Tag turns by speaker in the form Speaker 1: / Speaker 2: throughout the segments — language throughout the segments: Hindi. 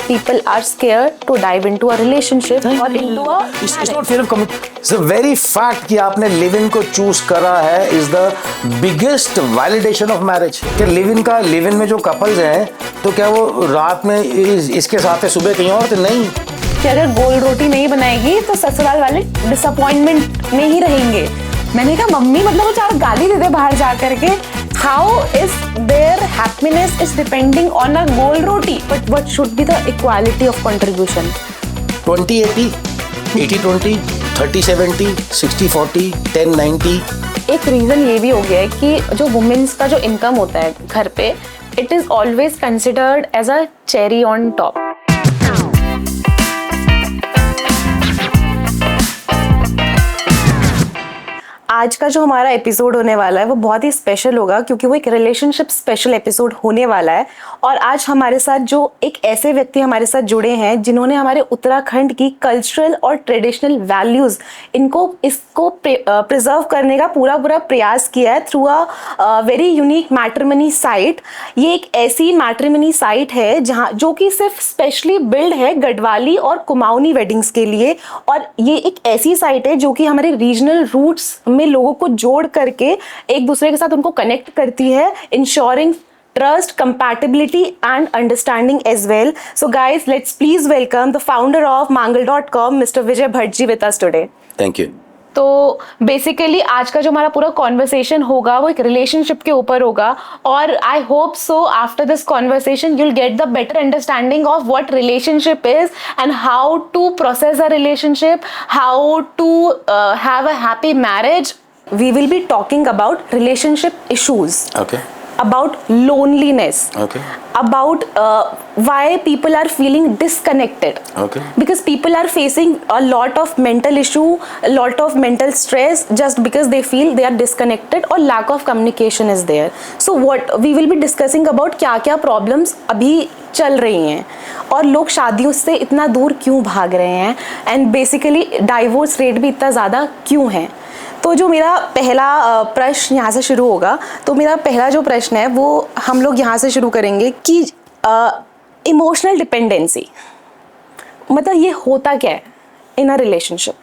Speaker 1: people are scared to dive into a relationship or into a
Speaker 2: It's not fear of commitment. It's the very fact कि आपने लिव इन को चूज करा है is the biggest validation of marriage. कि लिव इन में जो कपल्स हैं तो क्या वो रात में इसके साथ है, सुबह कहीं और? तो नहीं
Speaker 1: कि अगर गोल रोटी नहीं बनाएगी तो ससुराल वाले डिसअपॉइंटमेंट में ही रहेंगे। मैंने कहा मम्मी मतलब वो चार गाली देते बाहर जा करके। How is their happiness is depending on a गोल रोटी, but what should be the equality of contribution?
Speaker 2: 20-80, 80-20, 30-70, 60-40, 10-90।
Speaker 1: एक रीजन ये भी हो गया है कि जो वुमेन्स का जो इनकम होता है घर पे, it is always considered as a cherry on top. आज का जो हमारा एपिसोड होने वाला है वो बहुत ही स्पेशल होगा क्योंकि वो एक रिलेशनशिप स्पेशल एपिसोड होने वाला है। और आज हमारे साथ जो एक ऐसे व्यक्ति हमारे साथ जुड़े हैं जिन्होंने हमारे उत्तराखंड की कल्चरल और ट्रेडिशनल वैल्यूज इसको प्रिजर्व करने का पूरा प्रयास किया है through a very unique matrimony site. ये एक ऐसी मैट्रिमनी साइट है जहाँ जो कि सिर्फ स्पेशली बिल्ड है गढ़वाली और कुमाऊनी वेडिंग्स के लिए। और ये एक ऐसी साइट है जो कि हमारे रीजनल रूट्स में लोगों को जोड़ करके एक दूसरे के साथ उनको कनेक्ट करती है, ensuring trust, compatibility and understanding as well. So guys, let's please welcome the founder of mangal.com, Mr. Vijay Bhatt with us today.
Speaker 2: Thank you.
Speaker 1: तो बेसिकली आज का जो हमारा पूरा कॉन्वर्सेशन होगा वो एक रिलेशनशिप के ऊपर होगा और I hope so after this conversation you'll get the better understanding of what relationship is and how to process a relationship, how to have a happy marriage. We will be talking about relationship issues.
Speaker 2: Okay.
Speaker 1: About loneliness.
Speaker 2: Okay.
Speaker 1: About why people are feeling disconnected.
Speaker 2: Okay.
Speaker 1: Because people are facing a lot of mental issue, a lot of mental stress just because they feel they are disconnected or lack of communication is there. So what we will be discussing about क्या problems अभी चल रही हैं और लोग शादियों से इतना दूर क्यों भाग रहे हैं एंड बेसिकली डाइवोर्स रेट भी इतना ज़्यादा क्यों है. तो जो मेरा पहला प्रश्न यहाँ से शुरू होगा, तो मेरा पहला जो प्रश्न है वो हम लोग यहाँ से शुरू करेंगे कि इमोशनल डिपेंडेंसी मतलब ये होता क्या है इन अ रिलेशनशिप.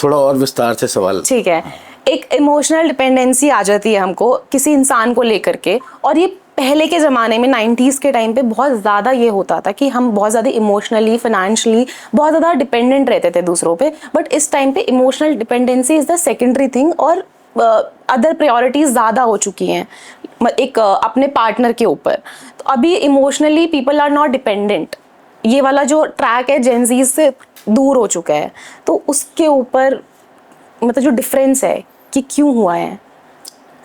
Speaker 2: थोड़ा और विस्तार से सवाल.
Speaker 1: ठीक है. एक इमोशनल डिपेंडेंसी आ जाती है हमको किसी इंसान को लेकर के और ये पहले के ज़माने में 90s के टाइम पे बहुत ज़्यादा ये होता था कि हम बहुत ज़्यादा इमोशनली फाइनेंशियली बहुत ज़्यादा डिपेंडेंट रहते थे दूसरों पे. बट इस टाइम पे emotional dependency is the secondary thing और अदर प्रायोरिटीज़ ज़्यादा हो चुकी हैं एक अपने पार्टनर के ऊपर. तो अभी emotionally people are not dependent. ये वाला जो ट्रैक है जेनजीज से दूर हो चुका है. तो उसके ऊपर मतलब जो डिफरेंस है कि क्यों हुआ है.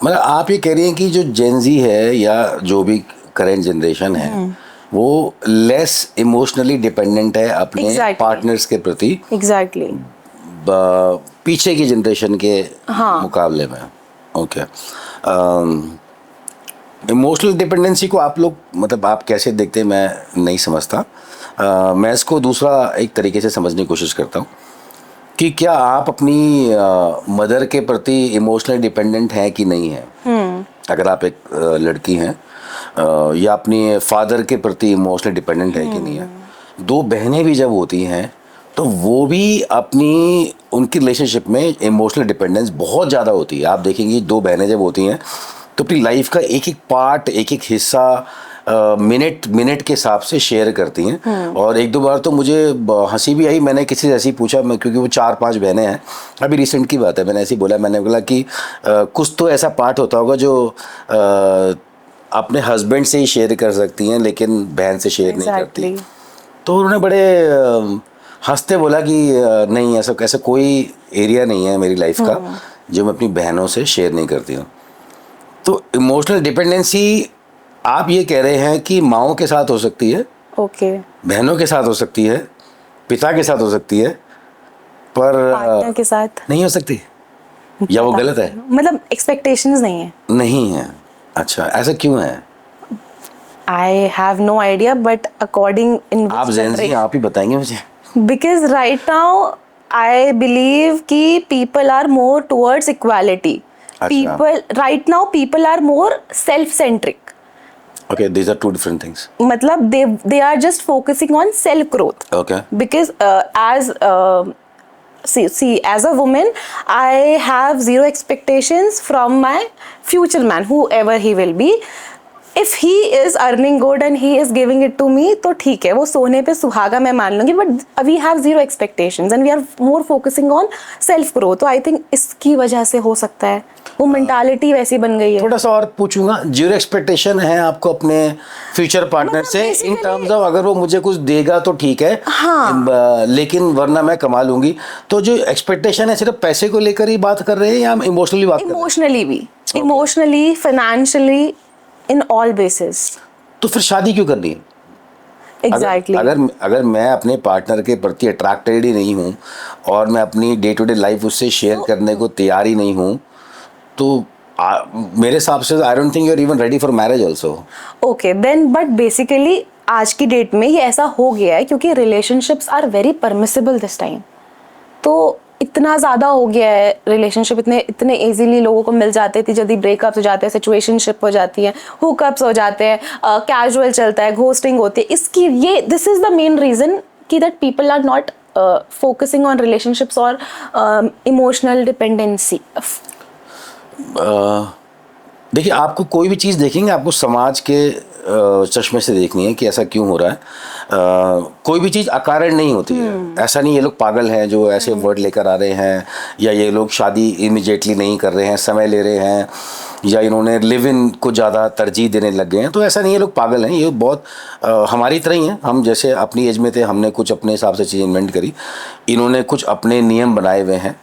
Speaker 2: मतलब आप ये कह रही हैं कि जो जेनजी है या जो भी करेंट जनरेशन है वो लेस इमोशनली डिपेंडेंट है अपने पार्टनर्स के प्रति.
Speaker 1: एग्जैक्टली.
Speaker 2: पीछे की जनरेशन के मुकाबले में. ओके. इमोशनल डिपेंडेंसी को आप लोग मतलब आप कैसे देखते हैं मैं नहीं समझता. मैं इसको दूसरा एक तरीके से समझने की कोशिश करता हूँ कि क्या आप अपनी मदर के प्रति इमोशनली डिपेंडेंट हैं कि नहीं है. अगर आप एक लड़की हैं या अपनी फादर के प्रति इमोशनली डिपेंडेंट है कि नहीं है. दो बहनें भी जब होती हैं तो वो भी अपनी उनकी रिलेशनशिप में इमोशनल डिपेंडेंस बहुत ज़्यादा होती है. आप देखेंगे दो बहनें जब होती हैं तो अपनी लाइफ का एक एक पार्ट एक एक हिस्सा मिनट के हिसाब से शेयर करती हैं. और एक दो बार तो मुझे हंसी भी आई. मैंने किसी से ऐसे ही पूछा क्योंकि वो 4-5 बहनें हैं. अभी रिसेंट की बात है. मैंने ऐसे ही बोला. मैंने बोला कि कुछ तो ऐसा पार्ट होता होगा जो अपने हस्बैंड से ही शेयर कर सकती हैं लेकिन बहन से शेयर नहीं करती. तो उन्होंने बड़े हंसते बोला कि नहीं ऐसा कोई एरिया नहीं है मेरी लाइफ का जो मैं अपनी बहनों से शेयर नहीं करती हूँ. तो इमोशनल डिपेंडेंसी आप ये कह रहे हैं कि माँओं के साथ हो सकती है, बहनों के साथ हो सकती है, पिता के साथ हो सकती है, पर
Speaker 1: पार्टनर के साथ
Speaker 2: नहीं हो सकती या वो गलत है.
Speaker 1: मतलब एक्सपेक्टेशंस नहीं है.
Speaker 2: अच्छा, ऐसा क्यों है?
Speaker 1: I have no idea, but according in
Speaker 2: आप जेनजी आप ही बताएंगे मुझे.
Speaker 1: Because right now I believe कि people are more towards equality. People right now people are more self-centric.
Speaker 2: Okay, these are two different things.
Speaker 1: मतलब they are just focusing on self growth.
Speaker 2: Okay.
Speaker 1: Because see, as a woman, I have zero expectations from my future man, whoever he will be. If he is earning good and he is giving it to me, तो ठीक है, वो सोने पे सुहागा मैं मान लूंगी. But we have zero expectations and we are more focusing on self growth. तो I think इसकी वजह से हो सकता है वो मेंटालिटी वैसी बन गई है.
Speaker 2: थोड़ा सा और पूछूंगा, जीरो एक्सपेक्टेशन है आपको अपने फ्यूचर पार्टनर से इन टर्म्स ऑफ अगर वो मुझे कुछ देगा तो ठीक है,
Speaker 1: हाँ.
Speaker 2: लेकिन वरना मैं कमा लूंगी. तो जो एक्सपेक्टेशन है सिर्फ पैसे को लेकर ही बात कर रहे हैं या इमोशनली बात कर रहे हैं?
Speaker 1: इमोशनली भी, emotionally, financially, in all basis.
Speaker 2: तो फिर शादी क्यों करनी है?
Speaker 1: एग्जैक्टली.
Speaker 2: अगर मैं अपने पार्टनर के प्रति अट्रैक्टेड ही नहीं हूँ और मैं अपनी डे टू डे लाइफ उससे शेयर करने को तैयार ही नहीं हूँ, तो मेरे हिसाब से I don't think you are even ready for marriage also.
Speaker 1: Okay then, but basically आज की डेट में ये ऐसा हो गया है क्योंकि relationships are very permissible this time. तो इतना ज़्यादा हो गया है रिलेशनशिप, इतने इजीली लोगों को मिल जाते थे, जल्दी ब्रेकअप्स हो जाते हैं, सिचुएशनशिप हो जाती है, हुकअप्स हो जाते हैं, कैजुअल चलता है, घोस्टिंग होती है. इसकी ये this is the main reason कि that people are not focusing on relationships और इमोशनल डिपेंडेंसी.
Speaker 2: देखिए, आपको कोई भी चीज़ देखेंगे आपको समाज के चश्मे से देखनी है कि ऐसा क्यों हो रहा है. कोई भी चीज़ अकारण नहीं होती है. ऐसा नहीं ये लोग पागल हैं जो ऐसे वर्ड लेकर आ रहे हैं, या ये लोग शादी इमिजिएटली नहीं कर रहे हैं, समय ले रहे हैं, या इन्होंने लिव इन को ज़्यादा तरजीह देने लग गए हैं. तो ऐसा नहीं ये लोग पागल हैं, ये बहुत हमारी तरह ही हैं. हम जैसे अपनी एज में थे, हमने कुछ अपने हिसाब से चीज़ इन्वेंट करी, इन्होंने कुछ अपने नियम बनाए हुए हैं.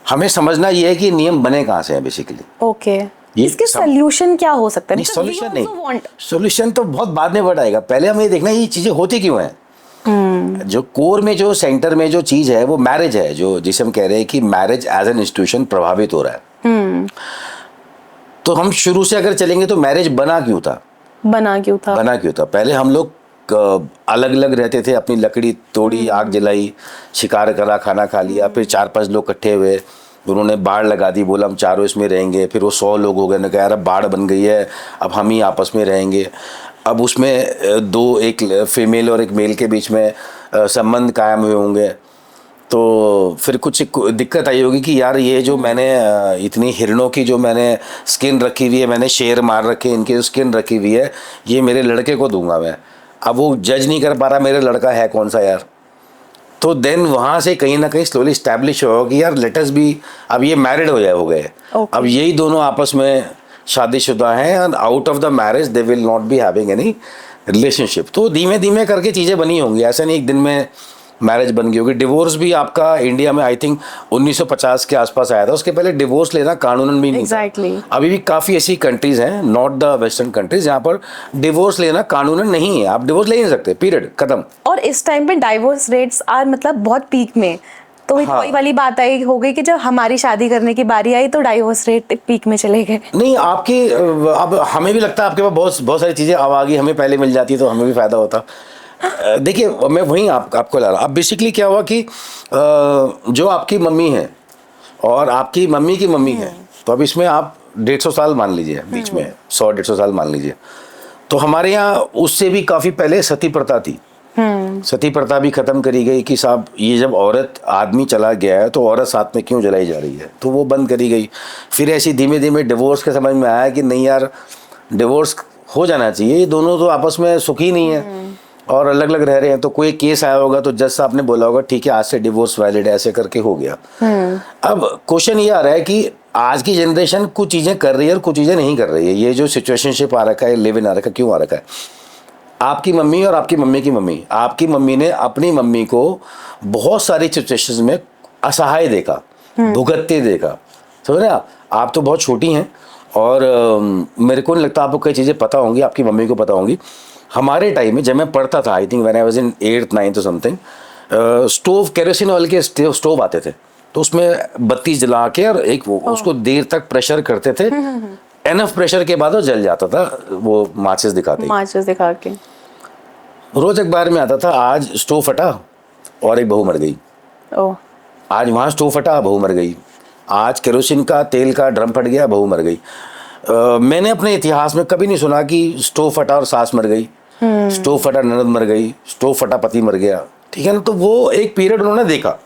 Speaker 2: हमें समझना ये है कि नियम बने कहाँ से हैं बेसिकली.
Speaker 1: ओके, इसके सोल्यूशन क्या हो सकता है?
Speaker 2: सोल्यूशन नहीं, सोल्यूशन तो बहुत बाद में वर्ड आएगा. पहले हमें ये देखना है ये चीजें होती क्यों हैं. जो कोर में, जो सेंटर में जो चीज है वो मैरिज है, जो जिसे हम कह रहे हैं कि मैरिज एज एन इंस्टीट्यूशन प्रभावित हो रहा है. तो हम शुरू से अगर चलेंगे तो मैरिज बना क्यों था? पहले हम लोग अलग अलग रहते थे, अपनी लकड़ी तोड़ी, आग जलाई, शिकार करा, खाना खा लिया, फिर 4-5 लोग इकट्ठे हुए, उन्होंने बाढ़ लगा दी, बोला हम चारों इसमें रहेंगे. फिर वो 100 लोग हो गए, ने कहा यार अब बाढ़ बन गई है, अब हम ही आपस में रहेंगे. अब उसमें एक फीमेल और एक मेल के बीच में संबंध कायम हुए होंगे. तो फिर कुछ दिक्कत आई होगी कि यार ये जो मैंने इतनी हिरणों की जो मैंने स्किन रखी हुई है, मैंने शेर मार रखे, इनकी जो स्किन रखी हुई है, ये मेरे लड़के को दूंगा मैं. अब वो जज नहीं कर पा रहा मेरा लड़का है कौन सा यार. तो देन वहाँ से कहीं ना कहीं स्लोली इस्टेब्लिश हो कि यार लेट अस बी, अब ये मैरिड हो गए. अब यही दोनों आपस में शादीशुदा हैं, and out of the marriage they will not be having any relationship. तो धीमे धीमे करके चीज़ें बनी होंगी, ऐसा नहीं एक दिन में मैरिज बन गई होगी. डिवोर्स भी आपका इंडिया में आई थिंक 1950 के आसपास आया था. उसके पहले डिवोर्स लेना कानूनन भी नहीं था. अभी भी काफ़ी ऐसी कंट्रीज हैं, नॉट द वेस्टर्न कंट्रीज, जहाँ पर डिवोर्स लेना कानूनन नहीं है. आप डिवोर्स ले नहीं सकते, पीरियड, खत्म.
Speaker 1: और इस टाइम पे डाइवोर्स रेट्स आर मतलब बहुत पीक में. तो हाँ. वही वाली बात आई हो गई कि जब हमारी शादी करने की बारी आई तो डाइवोर्स रेट पीक में चले गए.
Speaker 2: नहीं, आपकी अब हमें भी लगता है आपके पास बहुत सारी चीज़ें अब आ गई, हमें पहले मिल जाती तो हमें भी फ़ायदा होता. देखिए, मैं वहीं आपको ला रहा. अब बेसिकली क्या हुआ कि जो आपकी मम्मी है और आपकी मम्मी की मम्मी है, तो अब इसमें आप 150 साल मान लीजिए, बीच में 100-150 साल मान लीजिए. तो हमारे यहाँ उससे भी काफ़ी पहले सती प्रथा थी. सती प्रथा भी खत्म करी गई कि साहब ये जब औरत आदमी चला गया है तो औरत साथ में क्यों जलाई जा रही है, तो वो बंद करी गई. फिर ऐसी धीमे धीमे डिवोर्स के समझ में आया कि नहीं यार, डिवोर्स हो जाना चाहिए, ये दोनों तो आपस में सुखी नहीं है और अलग अलग रह रहे हैं. तो कोई केस आया होगा तो जज साहब ने बोला होगा ठीक है आज से डिवोर्स वैलिड है, ऐसे करके हो गया. अब क्वेश्चन ये आ रहा है कि आज की जनरेशन कुछ चीज़ें कर रही है और कुछ चीज़ें नहीं कर रही है. ये जो सिचुएशनशिप आ रखा है, लिव इन आ रखा है, क्यों आ रखा है? आपकी मम्मी और आपकी मम्मी की मम्मी, आपकी मम्मी ने अपनी मम्मी को बहुत सारी सिचुएशंस में असहाय देखा, भुगतते देखा. समझ रहे आप तो बहुत छोटी हैं और मेरे को नहीं लगता आपको कई चीज़ें पता होंगी, आपकी मम्मी को पता होंगी. हमारे टाइम में जब मैं पढ़ता था, I think when I was in 8th 9th something, stove, kerosene oil के स्टोव आते थे, तो उसमें बत्ती जला के और एक उसको देर तक प्रेशर करते थे. एनफ प्रेशर के बाद वो जल जाता था, वो माचिस दिखा के रोज अखबार में आता था आज स्टोव फटा और एक बहू मर गई. आज वहाँ स्टोव फटा, बहू मर गई. आज केरोसिन का तेल का ड्रम फट गया, बहू मर गई. मैंने अपने इतिहास में कभी नहीं सुना कि स्टोव फटा और सास मर गई, स्टोव फटा ननद मर गई, स्टोव फटा पति मर गया, ठीक है ना। तो वो एक पीरियड उन्होंने देखा।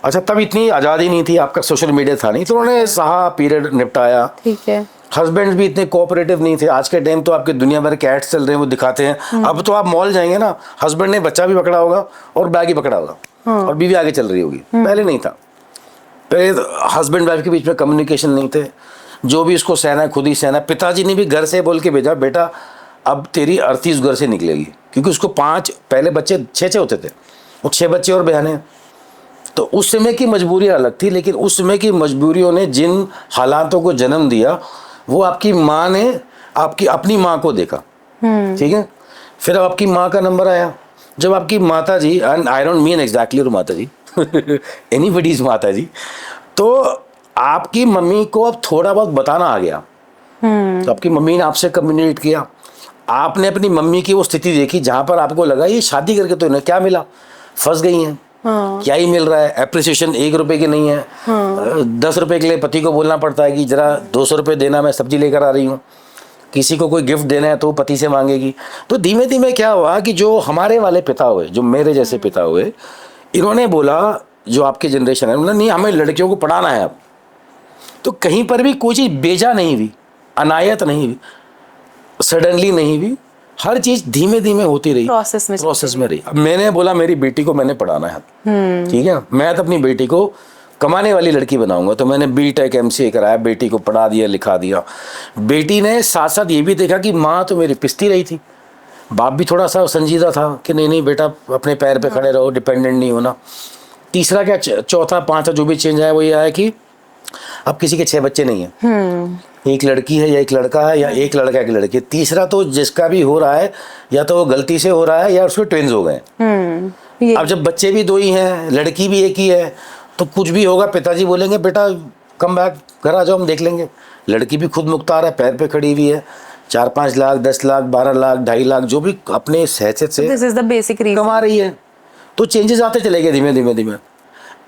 Speaker 2: अच्छा, तब इतनी आज़ादी नहीं थी, आपका सोशल मीडिया था नहीं, तो उन्होंने सहा, पीरियड निपटाया।
Speaker 1: ठीक है।
Speaker 2: हस्बैंड भी इतने कोऑपरेटिव नहीं थे। आज के टाइम तो आपके दुनिया भर के एड्स चल रहे हैं, वो दिखाते हैं। अब तो आप मॉल जाएंगे ना, हस्बैंड ने बच्चा भी पकड़ा होगा और बैग ही पकड़ा होगा, और बीवी आगे चल रही होगी। पहले नहीं था। पहले हस्बैंड वाइफ के बीच में कम्युनिकेशन नहीं थे, जो भी उसको सहना है खुद ही सहना। पिताजी ने भी घर से बोल के भेजा, बेटा अब तेरी अर्थी उस घर से निकलेगी, क्योंकि उसको 5 पहले बच्चे 6 होते थे, वो 6 बच्चे और बहनें। तो उस समय की मजबूरियाँ अलग थी, लेकिन उस समय की मजबूरियों ने जिन हालातों को जन्म दिया, वो आपकी माँ ने आपकी अपनी माँ को देखा, ठीक है। फिर अब आपकी माँ का नंबर आया, जब आपकी माता जी, and I don't mean exactly और माता जी एनीबडीज माता जी, तो आपकी मम्मी को अब थोड़ा बहुत बताना आ गया। तो आपकी मम्मी ने आपसे कम्युनिकेट किया, आपने अपनी मम्मी की वो स्थिति देखी जहाँ पर आपको लगा ये शादी करके तो इन्हें क्या मिला, फंस गई हैं। क्या ही मिल रहा है, एप्रिसिएशन 1 रुपए की नहीं है। 10 रुपए के लिए पति को बोलना पड़ता है कि जरा 200 रुपये देना, मैं सब्जी लेकर आ रही हूँ। किसी को कोई गिफ्ट देना है तो पति से मांगेगी। तो धीमे धीमे क्या हुआ कि जो हमारे वाले पिता हुए, जो मेरे जैसे पिता हुए, इन्होंने बोला, जो आपकी जनरेशन है, उन्होंने नहीं, हमें लड़कियों को पढ़ाना है अब। तो कहीं पर भी कोई चीज़ बेजा नहीं हुई, अनायत नहीं हुई, सडनली नहीं हुई, हर चीज धीमे धीमे होती रही, प्रोसेस में रही। अब मैंने बोला मेरी बेटी को मैंने पढ़ाना है, ठीक है, मैं तो अपनी बेटी को कमाने वाली लड़की बनाऊंगा। तो मैंने बीटेक MCA कराया, बेटी को पढ़ा दिया, लिखा दिया। बेटी ने साथ साथ ये भी देखा कि माँ तो मेरी पिसती रही थी, बाप भी थोड़ा सा संजीदा था कि नहीं नहीं बेटा अपने पैर पे खड़े रहो, डिपेंडेंट नहीं होना। तीसरा क्या, चौथा 5 जो भी चेंज आया वो ये आया कि अब किसी के 6 बच्चे नहीं है, एक लड़की है या एक लड़का है, या एक लड़का एक लड़की। तीसरा तो जिसका भी हो रहा है, या तो वो गलती से हो रहा है या उसके ट्विंस हो गए। अब जब बच्चे भी 2 ही हैं, लड़की भी एक ही है, तो कुछ भी होगा पिताजी बोलेंगे बेटा कम बैक, घर आ जाओ हम देख लेंगे। लड़की भी खुद मुख्तार है, पैर पे खड़ी हुई है, 4-5 लाख, 10 लाख, 12 लाख, 2.5 लाख, जो भी अपने हैसियत से
Speaker 1: this is the basic reason
Speaker 2: कमा रही है। तो चेंजेस आते चले गए धीमे धीमे धीमे।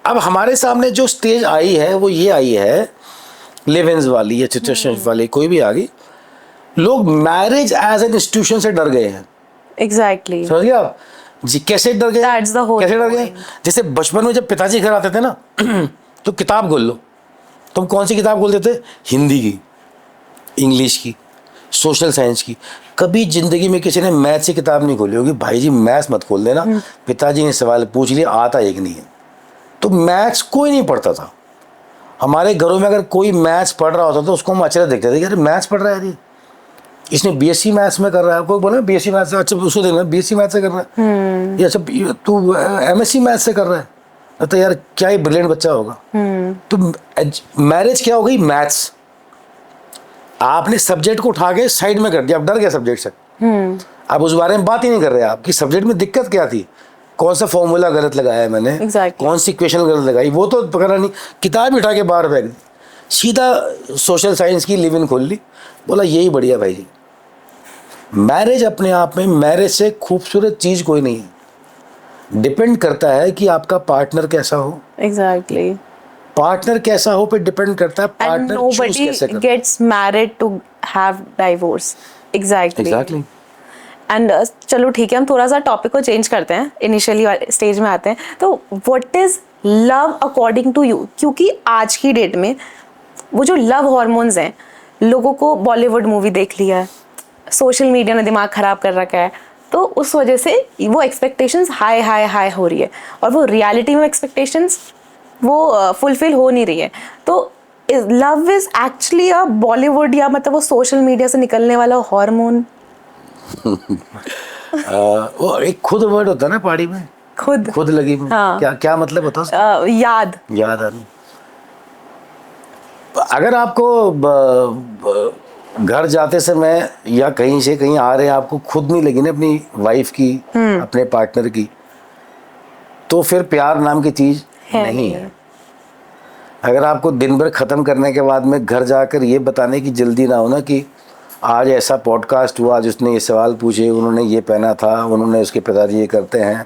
Speaker 2: अब हमारे सामने जो स्टेज आई है वो ये आई है, लिव इन्स वाली या सिचुएशन वाली, कोई भी आ गई। लोग मैरिज एज एन इंस्टीट्यूशन से डर गए हैं।
Speaker 1: एग्जैक्टली,
Speaker 2: समझ गए आप जी, कैसे डर गए?
Speaker 1: That's the whole
Speaker 2: कैसे डर गए?
Speaker 1: point.
Speaker 2: जैसे बचपन में जब पिताजी घर आते थे ना तो किताब खोल लो, तुम कौन सी किताब खोलते थे? हिंदी की, इंग्लिश की, सोशल साइंस की। कभी जिंदगी में किसी ने मैथ्स की किताब नहीं खोली होगी, भाई जी मैथ्स मत खोल देना, पिताजी ने सवाल पूछ लिया, आता एक नहीं है। तो मैथ्स कोई नहीं पढ़ता था हमारे घरों में। अगर कोई मैथ्स पढ़ रहा होता तो उसको हम अचरज देखते थे, अरे मैथ्स पढ़ रहा है, इसने BSc मैथ्स में कर रहा है। कोई बोला BSc मैथ्स से, अच्छा उसको देखना BSc मैथ्स से कर रहा है, या अच्छा तू MSc मैथ्स से कर रहा है, तो यार क्या ही ब्रिलियंट बच्चा होगा। तो मैरिज क्या हो गई? मैथ्स। आपने सब्जेक्ट को उठा के साइड में कर दिया, आप डर गए सब्जेक्ट से, आप उस बारे में बात ही नहीं कर रहे। आपकी सब्जेक्ट में दिक्कत क्या थी, कौन सा फॉर्मूला गलत लगाया है मैंने, कौन सी इक्वेशन गलत लगाई, वो तो पकड़ा नहीं। किताब उठा के बाहर फेंक दी, सीधा सोशल साइंस की लिव इन खोल ली, बोला यही बढ़िया भाई जी। मैरिज अपने आप में, मैरिज से खूबसूरत चीज कोई नहीं है। डिपेंड करता है कि आपका पार्टनर कैसा हो।
Speaker 1: एग्जैक्टली,
Speaker 2: पार्टनर कैसा हो पे डिपेंड करता है पार्टनर चूज कैसे करता है।
Speaker 1: Gets married to have divorce.
Speaker 2: Exactly.
Speaker 1: And चलो ठीक है, हम थोड़ा सा टॉपिक को चेंज करते हैं, इनिशियली स्टेज में आते हैं। तो what is love according to you? क्योंकि आज की डेट में वो जो लव हॉर्मोन्स हैं, लोगों को बॉलीवुड मूवी देख लिया है, सोशल मीडिया ने दिमाग खराब कर रखा है, तो उस वजह से वो एक्सपेक्टेशंस हाई हाई हाई हो रही है, और वो रियलिटी में एक्सपेक्टेशंस वो फुलफिल हो नहीं रही है। तो लव इज एक्चुअली अ बॉलीवुड, या मतलब वो सोशल मीडिया से निकलने वाला हार्मोन?
Speaker 2: वो एक खुद वर्ड होता है ना पहाड़ी में, खुद लगी में।
Speaker 1: हाँ।
Speaker 2: क्या मतलब होता है?
Speaker 1: याद
Speaker 2: आ रही। अगर आपको घर जाते समय या कहीं से कहीं आ रहे हैं, आपको खुद नहीं लगी ना अपनी वाइफ की, अपने पार्टनर की, तो फिर प्यार नाम की चीज नहीं है। अगर आपको दिन भर खत्म करने के बाद में घर जाकर ये बताने की जल्दी ना हो ना कि आज ऐसा पॉडकास्ट हुआ, आज उसने ये सवाल पूछे, उन्होंने ये पहना था, उन्होंने उसके पिताजी ये करते हैं,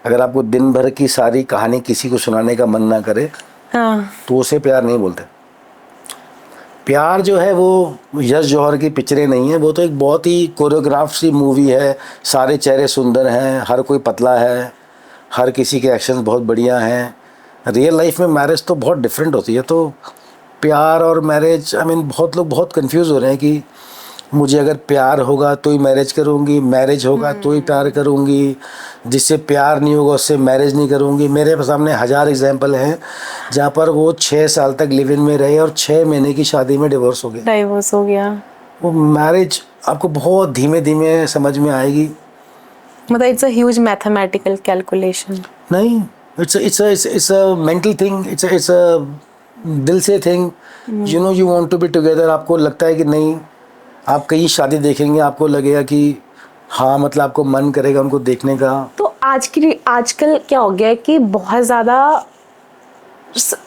Speaker 2: अगर आपको दिन भर की सारी कहानी किसी को सुनाने का मन ना करे, तो उसे प्यार नहीं बोलते। प्यार जो है वो यश जौहर की पिक्चरें नहीं है, वो तो एक बहुत ही कोरियोग्राफ सी मूवी है। सारे चेहरे सुंदर हैं, हर कोई पतला है, हर किसी के एक्शंस बहुत बढ़िया हैं। रियल लाइफ में मैरिज तो बहुत डिफरेंट होती है। तो प्यार और मैरिज, आई मीन बहुत लोग बहुत कंफ्यूज हो रहे हैं कि मुझे अगर प्यार होगा तो ही मैरिज करूँगी, मैरिज होगा तो ही प्यार करूँगी, जिससे प्यार नहीं होगा उससे मैरिज नहीं करूँगी। मेरे सामने 1000 एग्जांपल हैं जहाँ पर वो 6 साल तक लिव इन में रहे और 6 महीने की शादी में डिवोर्स हो गया।
Speaker 1: डाइवोर्स हो गया।
Speaker 2: वो मैरिज आपको बहुत धीमे धीमे समझ में आएगी।
Speaker 1: मतलब it's a huge mathematical calculation.
Speaker 2: नहीं, it's a mental thing, it's a दिल से thing. You want to be together. आपको लगता है कि नहीं, आप कहीं शादी देखेंगे आपको लगेगा कि हाँ, मतलब आपको मन करेगा उनको देखने का।
Speaker 1: तो आजकल क्या हो गया है कि बहुत ज़्यादा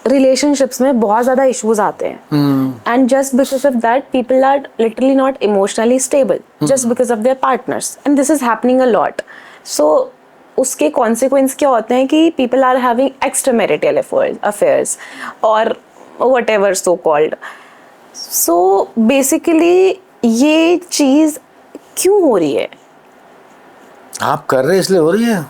Speaker 1: रिलेशनशिप्स में बहुत ज़्यादा इश्यूज आते हैं, and just because of that people are literally not emotionally stable just because of their partners, and this is happening a lot. So उसके कॉन्सिक्वेंस क्या होते हैं कि people are having extra marital affairs और whatever so called. So basically ये चीज़ क्यों हो रही है?
Speaker 2: आप कर रहे हैं इसलिए हो रही है।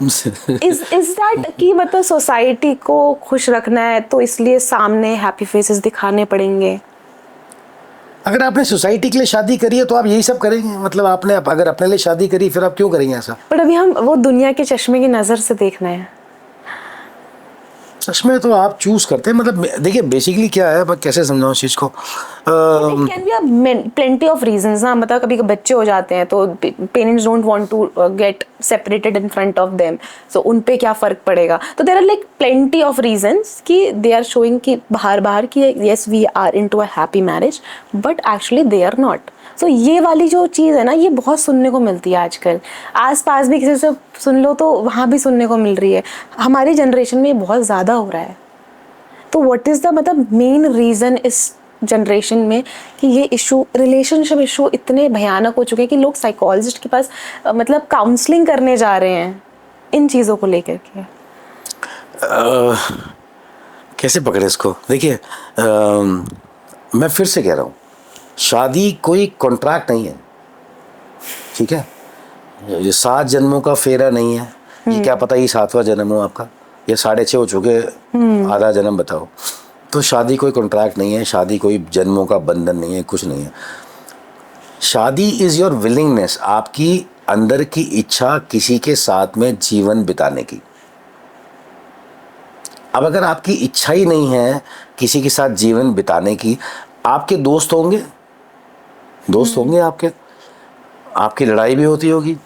Speaker 1: इज दैट कि मतलब सोसाइटी को खुश रखना है तो इसलिए सामने हैप्पी फेसेस दिखाने पड़ेंगे?
Speaker 2: अगर आपने सोसाइटी के लिए शादी करी है तो आप यही सब करेंगे। मतलब आपने अगर अपने लिए शादी करी फिर आप क्यों करेंगे ऐसा?
Speaker 1: बट अभी हम वो दुनिया के चश्मे की नज़र से देखना है।
Speaker 2: चश्मे तो आप चूज करते हैं। मतलब देखिए बेसिकली क्या है, मैं कैसे समझाऊं इस चीज़ को।
Speaker 1: Can be plenty of reasons ना। मतलब कभी बच्चे हो जाते हैं तो parents don't want to get separated in front of them, so उन पे क्या फ़र्क पड़ेगा? तो there are like plenty of reasons कि दे आर शोइंग कि बाहर कि yes we are into a happy marriage, but actually they are not. So ये वाली जो चीज़ है ना, ये बहुत सुनने को मिलती है आजकल। आसपास भी किसी से सुन लो तो वहाँ भी सुनने को मिल रही है। हमारी जनरेशन में ये बहुत ज़्यादा हो रहा है। तो व्हाट इज़ द मतलब मेन रीज़न इस जनरेशन में कि ये इशू, रिलेशनशिप इशू इतने भयानक हो चुके हैं कि लोग साइकोलॉजिस्ट के पास मतलब काउंसलिंग करने जा रहे हैं इन चीज़ों को लेकर के?
Speaker 2: कैसे पकड़े इसको? देखिए मैं फिर से कह रहा हूँ, शादी कोई कॉन्ट्रैक्ट नहीं है, ठीक है? ये 7 जन्मों का फेरा नहीं है। ये क्या पता ये 7वां जन्म हो आपका, ये 6.5 हो चुके, आधा जन्म बताओ। तो शादी कोई कॉन्ट्रैक्ट नहीं है, शादी कोई जन्मों का बंधन नहीं है, कुछ नहीं है। शादी इज़ योर विलिंगनेस, आपकी अंदर की इच्छा किसी के साथ में जीवन बिताने की। अब अगर आपकी इच्छा ही नहीं है किसी के साथ जीवन बिताने की, आपके दोस्त होंगे, आपकी लड़ाई भी होती होगी।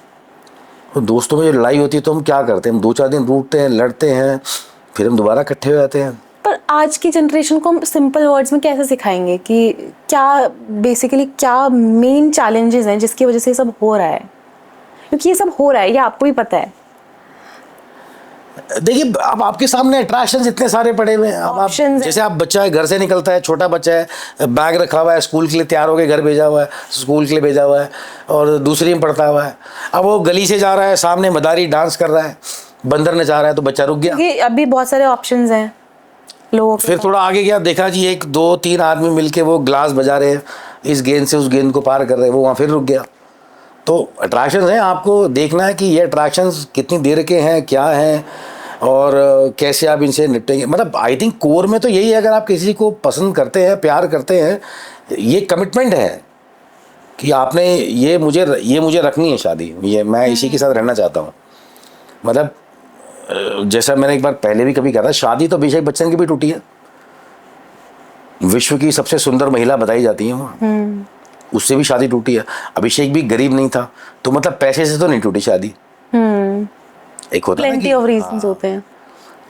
Speaker 2: तो दोस्तों में जो लड़ाई होती है तो हम क्या करते हैं, हम 2-4 दिन रूठते हैं, लड़ते हैं, फिर हम दोबारा इकट्ठे हो जाते हैं।
Speaker 1: पर आज की जनरेशन को हम सिंपल वर्ड्स में कैसे सिखाएंगे कि क्या बेसिकली क्या मेन चैलेंजेस हैं जिसकी वजह से ये सब हो रहा है? क्योंकि ये सब हो रहा है, ये आपको भी पता है।
Speaker 2: देखिए अब आपके सामने अट्रैक्शंस इतने सारे पड़े हुए हैं। अब आप जैसे आप बच्चा है, घर से निकलता है, छोटा बच्चा है, बैग रखा हुआ है, स्कूल के लिए तैयार होकर घर भेजा हुआ है, स्कूल के लिए भेजा हुआ है और दूसरी में पढ़ता हुआ है। अब वो गली से जा रहा है, सामने मदारी डांस कर रहा है, बंदर नचा रहा है, तो बच्चा रुक गया।
Speaker 1: अभी बहुत सारे ऑप्शंस हैं लोगों के।
Speaker 2: फिर थोड़ा आगे गया, देखा जी 1-2-3 आदमी मिलके वो ग्लास बजा रहे हैं, इस गेंद से उस गेंद को पार कर रहे हैं, वो वहाँ फिर रुक गया। तो अट्रैक्शंस हैं, आपको देखना है कि ये अट्रैक्शंस कितनी देर के हैं, क्या हैं और कैसे आप इनसे निपटेंगे। मतलब आई थिंक कोर में तो यही है, अगर आप किसी को पसंद करते हैं, प्यार करते हैं, ये कमिटमेंट है कि आपने ये मुझे रखनी है शादी, ये मैं इसी के साथ रहना चाहता हूँ। मतलब जैसा मैंने एक बार पहले भी कभी कहा था, शादी तो अभिषेक बच्चन की भी टूटी है, विश्व की सबसे सुंदर महिला बताई जाती है वो, उससे भी शादी टूटी है। अभिषेक भी गरीब नहीं था, तो मतलब पैसे से तो नहीं टूटी शादी। एक होता है
Speaker 1: प्लेंटी ऑफ रीजंस होते हैं।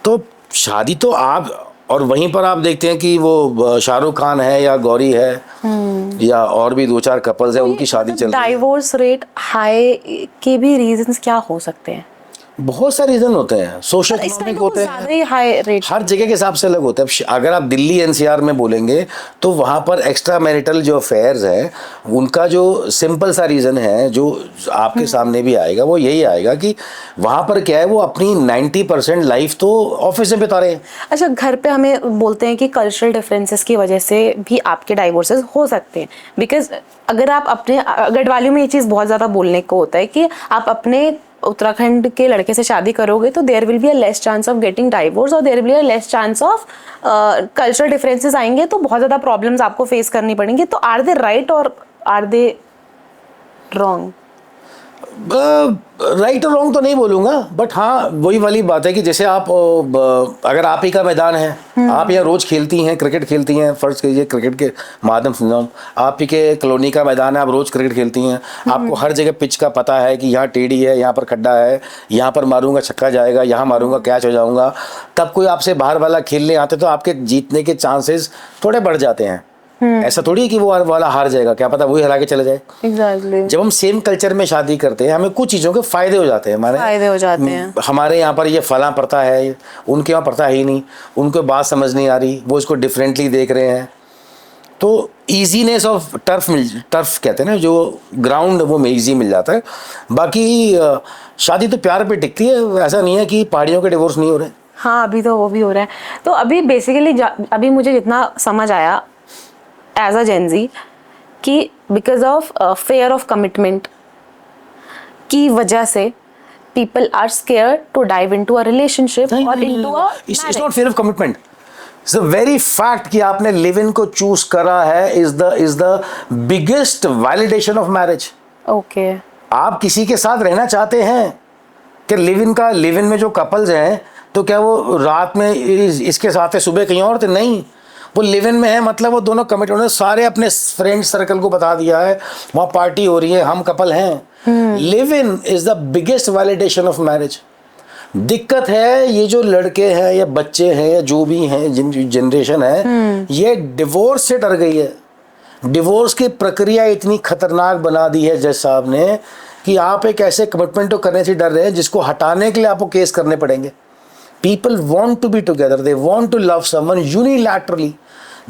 Speaker 2: तो शादी तो आप, और वहीं पर आप देखते हैं कि वो शाहरुख खान है या गौरी है या और भी 2-4 कपल्स हैं, उनकी शादी चल रही है।
Speaker 1: डाइवोर्स रेट हाई के भी रीजंस क्या हो सकते हैं?
Speaker 2: बहुत सारे रीजन होते हैं, सोशल
Speaker 1: इस
Speaker 2: इकोनॉमिक
Speaker 1: टाइम
Speaker 2: होते
Speaker 1: ज्यादा
Speaker 2: हैं,
Speaker 1: ही हाई रेट।
Speaker 2: हर जगह के हिसाब से अलग होता है। अगर आप दिल्ली एनसीआर में बोलेंगे तो वहाँ पर एक्स्ट्रा मैरिटल जो अफेयर्स हैं उनका जो सिंपल सा रीज़न है जो आपके सामने भी आएगा वो यही आएगा कि वहाँ पर क्या है, वो अपनी 90% लाइफ तो ऑफिस में बिता रहे हैं।
Speaker 1: अच्छा, घर पे हमें बोलते हैं कि कल्चरल डिफरेंसेस की वजह से भी आपके डाइवोर्सेस हो सकते हैं, बिकॉज अगर आप अपने गढ़वालियों में ये चीज़ बहुत ज़्यादा बोलने को होता है कि आप अपने उत्तराखंड के लड़के से शादी करोगे तो there will be a less chance of getting divorce और there will be a less chance of cultural differences आएंगे, तो बहुत ज़्यादा प्रॉब्लम्स आपको फेस करनी पड़ेंगी। तो आर दे राइट और आर दे रॉन्ग?
Speaker 2: राइट और रॉन्ग तो नहीं बोलूंगा, बट हाँ वही वाली बात है कि जैसे आप अगर आप ही का मैदान है, आप यहाँ रोज खेलती हैं, क्रिकेट खेलती हैं, फर्ज कीजिए क्रिकेट के माध्यम से समझाऊं, आप ही के कॉलोनी का मैदान है, आप रोज क्रिकेट खेलती हैं, आपको हर जगह पिच का पता है कि यहाँ टेढ़ी है, यहाँ पर खड्डा है, यहाँ पर मारूंगा छक्का जाएगा, यहाँ मारूंगा कैच हो जाऊंगा। तब कोई आपसे बाहर वाला खेलने आते तो आपके जीतने के चांसेस थोड़े बढ़ जाते हैं। ऐसा थोड़ी है कि वो वाला हार जाएगा, क्या पता वही हरा के चले जाए।
Speaker 1: एग्जैक्टली।
Speaker 2: जब हम सेम कल्चर में शादी करते हैं हमें कुछ चीज़ों के फायदे हो जाते हैं। हमारे यहाँ पर ये फलां प्रथा है, उनके यहाँ प्रथा है ही नहीं, उनको बात समझ नहीं आ रही, वो इसको डिफरेंटली देख रहे हैं। तो ईजीनेस ऑफ टर्फ कहते हैं ना, जो ग्राउंड वो में ईजी मिल जाता है। बाकी शादी तो प्यार पे टिकती है, ऐसा नहीं है कि पहाड़ियों के डिवोर्स नहीं हो रहे।
Speaker 1: हाँ, अभी तो वो भी हो रहा है। तो अभी बेसिकली अभी मुझे जितना समझ आया एज अ जेन ज़ी कि because of fear of commitment की वजह से people are scared to dive into a relationship और into a
Speaker 2: it's not fear of commitment, it's the very fact कि आपने लिव इन को चूज करा है is the biggest validation of marriage.
Speaker 1: Okay.
Speaker 2: आप किसी के साथ रहना चाहते हैं कि लिव इन में जो कपल्स हैं तो क्या वो रात में इसके साथ है, सुबह कहीं और थे? नहीं, वो लिव इन में है, मतलब वो दोनों कमिट उन्होंने सारे अपने फ्रेंड सर्कल को बता दिया है, वहाँ पार्टी हो रही है, हम कपल हैं। Live in is the biggest validation of marriage. दिक्कत है ये जो लड़के हैं या बच्चे हैं या जो भी हैं, जिन जनरेशन है, ये डिवोर्स से डर गई है। डिवोर्स की प्रक्रिया इतनी खतरनाक बना दी है जज साहब ने कि आप एक ऐसे कमिटमेंट तो करने से डर रहे हैं जिसको हटाने के लिए आपको केस करने पड़ेंगे। People want to be together, they want to love someone unilaterally।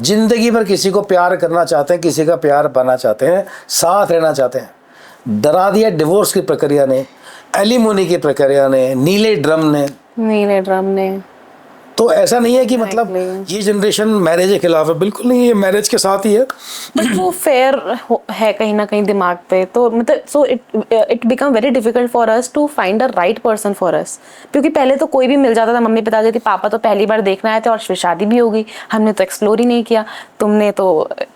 Speaker 2: जिंदगी भर किसी को प्यार करना चाहते हैं, किसी का प्यार पाना चाहते हैं, साथ रहना चाहते हैं। डरा दिया डिवोर्स की प्रक्रिया ने, एलिमोनी की प्रक्रिया ने, नीले ड्रम ने। तो ऐसा नहीं है कि मतलब ये जनरेशन मैरिज के खिलाफ है, बिल्कुल नहीं, ये मैरिज के साथ ही है।
Speaker 1: बट वो फेयर है कहीं ना कहीं दिमाग पे, तो मतलब so it become very difficult for us to find a right person for us. क्योंकि पहले तो कोई भी मिल जाता था, मम्मी बता देती पापा तो पहली बार देखना आए थे और फिर शादी भी हो गई, हमने तो एक्सप्लोर ही नहीं किया, तुमने तो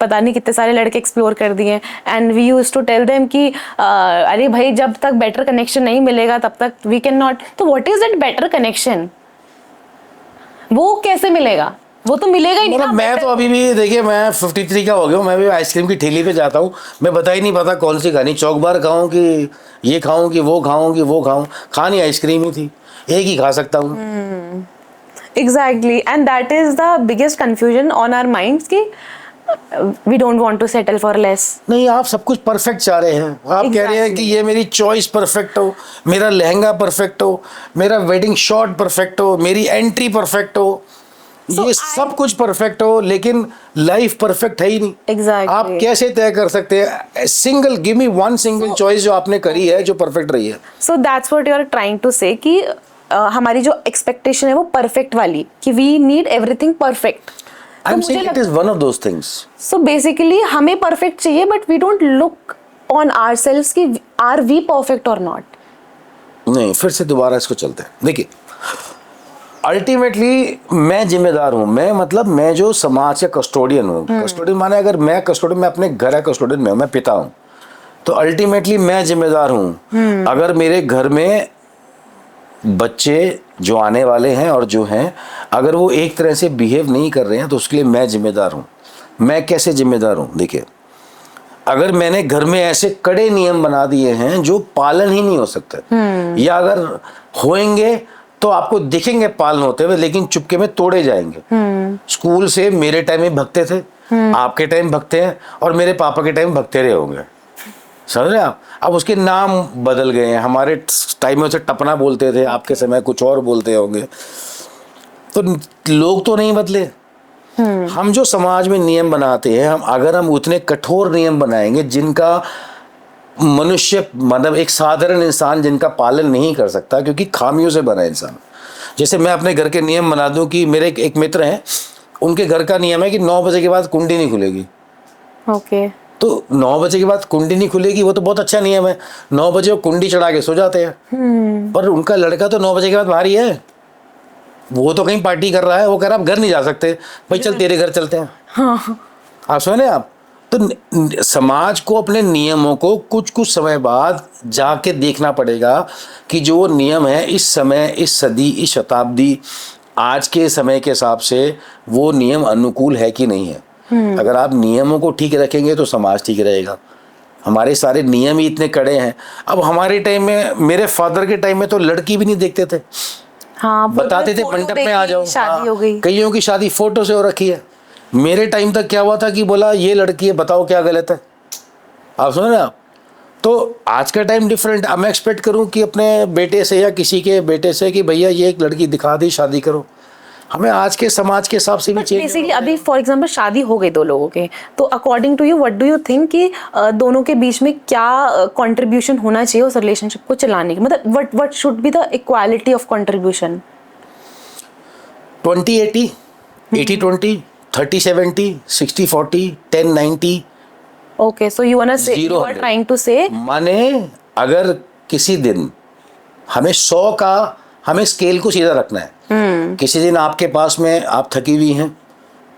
Speaker 1: पता नहीं कितने सारे लड़के एक्सप्लोर कर दिए। And we use to tell them कि अरे भाई जब तक बेटर कनेक्शन नहीं मिलेगा तब तक वी कैन नॉट। तो what is that better connection? वो कैसे मिलेगा? वो तो मिलेगा ही नहीं ना।
Speaker 2: मैं तो अभी भी देखिए, मैं 53 का हो गया हूँ, मैं भी आइसक्रीम की ठेली पे जाता हूँ, मैं बता ही नहीं पाता कौन सी खानी, चौक बार खाऊं कि ये खाऊं कि वो खाऊं, खानी आइसक्रीम ही थी, एक ही खा सकता हूँ।
Speaker 1: Exactly, and that is the biggest confusion on our minds कि we don't want to settle for less.
Speaker 2: नहीं, आप सब कुछ परफेक्ट चाह रहे हैं, आप कह रहे हैं कि ये मेरी चॉइस परफेक्ट हो, मेरा लहंगा परफेक्ट हो, मेरा वेडिंग शॉट परफेक्ट हो, मेरी एंट्री परफेक्ट हो, ये सब कुछ परफेक्ट हो, लेकिन लाइफ परफेक्ट है ही नहीं।
Speaker 1: Exactly.
Speaker 2: आप कैसे तय कर सकते हैं single, give me one single choice जो आपने करी है जो परफेक्ट रही है।
Speaker 1: So that's what you are trying to say कि हमारी जो एक्सपेक्टेशन है वो परफेक्ट वाली, कि we need everything perfect.
Speaker 2: I'm saying it is one of those things.
Speaker 1: So basically हमें परफेक्ट चाहिए, but we don't look on ourselves कि आर वी परफेक्ट और नॉट।
Speaker 2: नहीं, फिर से दोबारा इसको चलते हैं। देखिए, अल्टीमेटली मैं जिम्मेदार हूँ, मैं जो समाज का कस्टोडियन हूँ। कस्टोडियन माने अगर मैं कस्टोडियन, मैं अपने घर का कस्टोडियन में हूँ, मैं पिता हूँ, तो अल्टीमेटली मैं जिम्मेदार हूँ। अगर मेरे घर में बच्चे जो आने वाले हैं और जो हैं, अगर वो एक तरह से बिहेव नहीं कर रहे हैं तो उसके लिए मैं जिम्मेदार हूँ। मैं कैसे जिम्मेदार हूँ? देखिए, अगर मैंने घर में ऐसे कड़े नियम बना दिए हैं जो पालन ही नहीं हो सकते, या अगर होंगे तो आपको दिखेंगे पालन होते हुए, लेकिन चुपके में तोड़े जाएंगे। स्कूल से मेरे टाइम में भगते थे, आपके टाइम भगते हैं, और मेरे पापा के टाइम भगते रहे होंगे। समझ रहे हैं आप? अब उसके नाम बदल गए हैं, हमारे टाइम में उसे टपना बोलते थे, आपके समय कुछ और बोलते होंगे। तो लोग तो नहीं बदले। हम जो समाज में नियम बनाते हैं, अगर हम उतने कठोर नियम बनाएंगे जिनका मनुष्य मतलब एक साधारण इंसान जिनका पालन नहीं कर सकता, क्योंकि खामियों से बना इंसान। जैसे मैं अपने घर के नियम बना दूं कि मेरे एक मित्र हैं, उनके घर का नियम है कि 9 बजे के बाद कुंडी नहीं खुलेगी।
Speaker 1: ओके।
Speaker 2: तो 9 बजे के बाद कुंडी नहीं खुलेगी, वो तो बहुत अच्छा नियम है। 9 बजे वो कुंडी चढ़ा के सो जाते हैं। पर उनका लड़का तो 9 बजे के बाद बाहर ही है, वो तो कहीं पार्टी कर रहा है। वो कह रहा है आप घर नहीं जा सकते, भाई चल तेरे घर चलते हैं।
Speaker 1: हाँ।
Speaker 2: आप सुने आप? तो समाज को अपने नियमों को कुछ कुछ समय बाद जाके देखना पड़ेगा कि जो नियम है इस समय, इस सदी, इस शताब्दी, आज के समय के हिसाब से वो नियम अनुकूल है कि नहीं है। अगर आप नियमों को ठीक रखेंगे तो समाज ठीक रहेगा। हमारे सारे नियम ही इतने कड़े हैं। अब हमारे टाइम में, मेरे फादर के टाइम में तो लड़की भी नहीं देखते थे।
Speaker 1: हाँ,
Speaker 2: बताते थे मंडप में आ जाओ,
Speaker 1: शादी हो गई।
Speaker 2: कईयों की शादी फोटो से हो रखी है। मेरे टाइम तक क्या हुआ था कि बोला ये लड़की है, बताओ क्या गलत है। आप सुन रहे हैं आप? तो आज का टाइम डिफरेंट। अब मैं एक्सपेक्ट करूं कि अपने बेटे से या किसी के बेटे से कि भैया ये एक लड़की दिखा दी, शादी करो। हमें आज के समाज के हिसाब से भी चाहिए।
Speaker 1: बेसिकली अभी फॉर एग्जांपल शादी हो गई 2 लोगों के, तो according to you what do you think कि दोनों के बीच में क्या कंट्रीब्यूशन होना चाहिए उस रिलेशनशिप को चलाने की? मतलब what should be the equality of contribution?
Speaker 2: 20-80, 80-20, 30-70, 60-40, 10-90।
Speaker 1: Okay, so you want say, you are trying to say,
Speaker 2: माने अगर किसी दिन हमें 100 का, हमें स्केल को सीधा रखना है। किसी दिन आपके पास में आप थकी हुई हैं,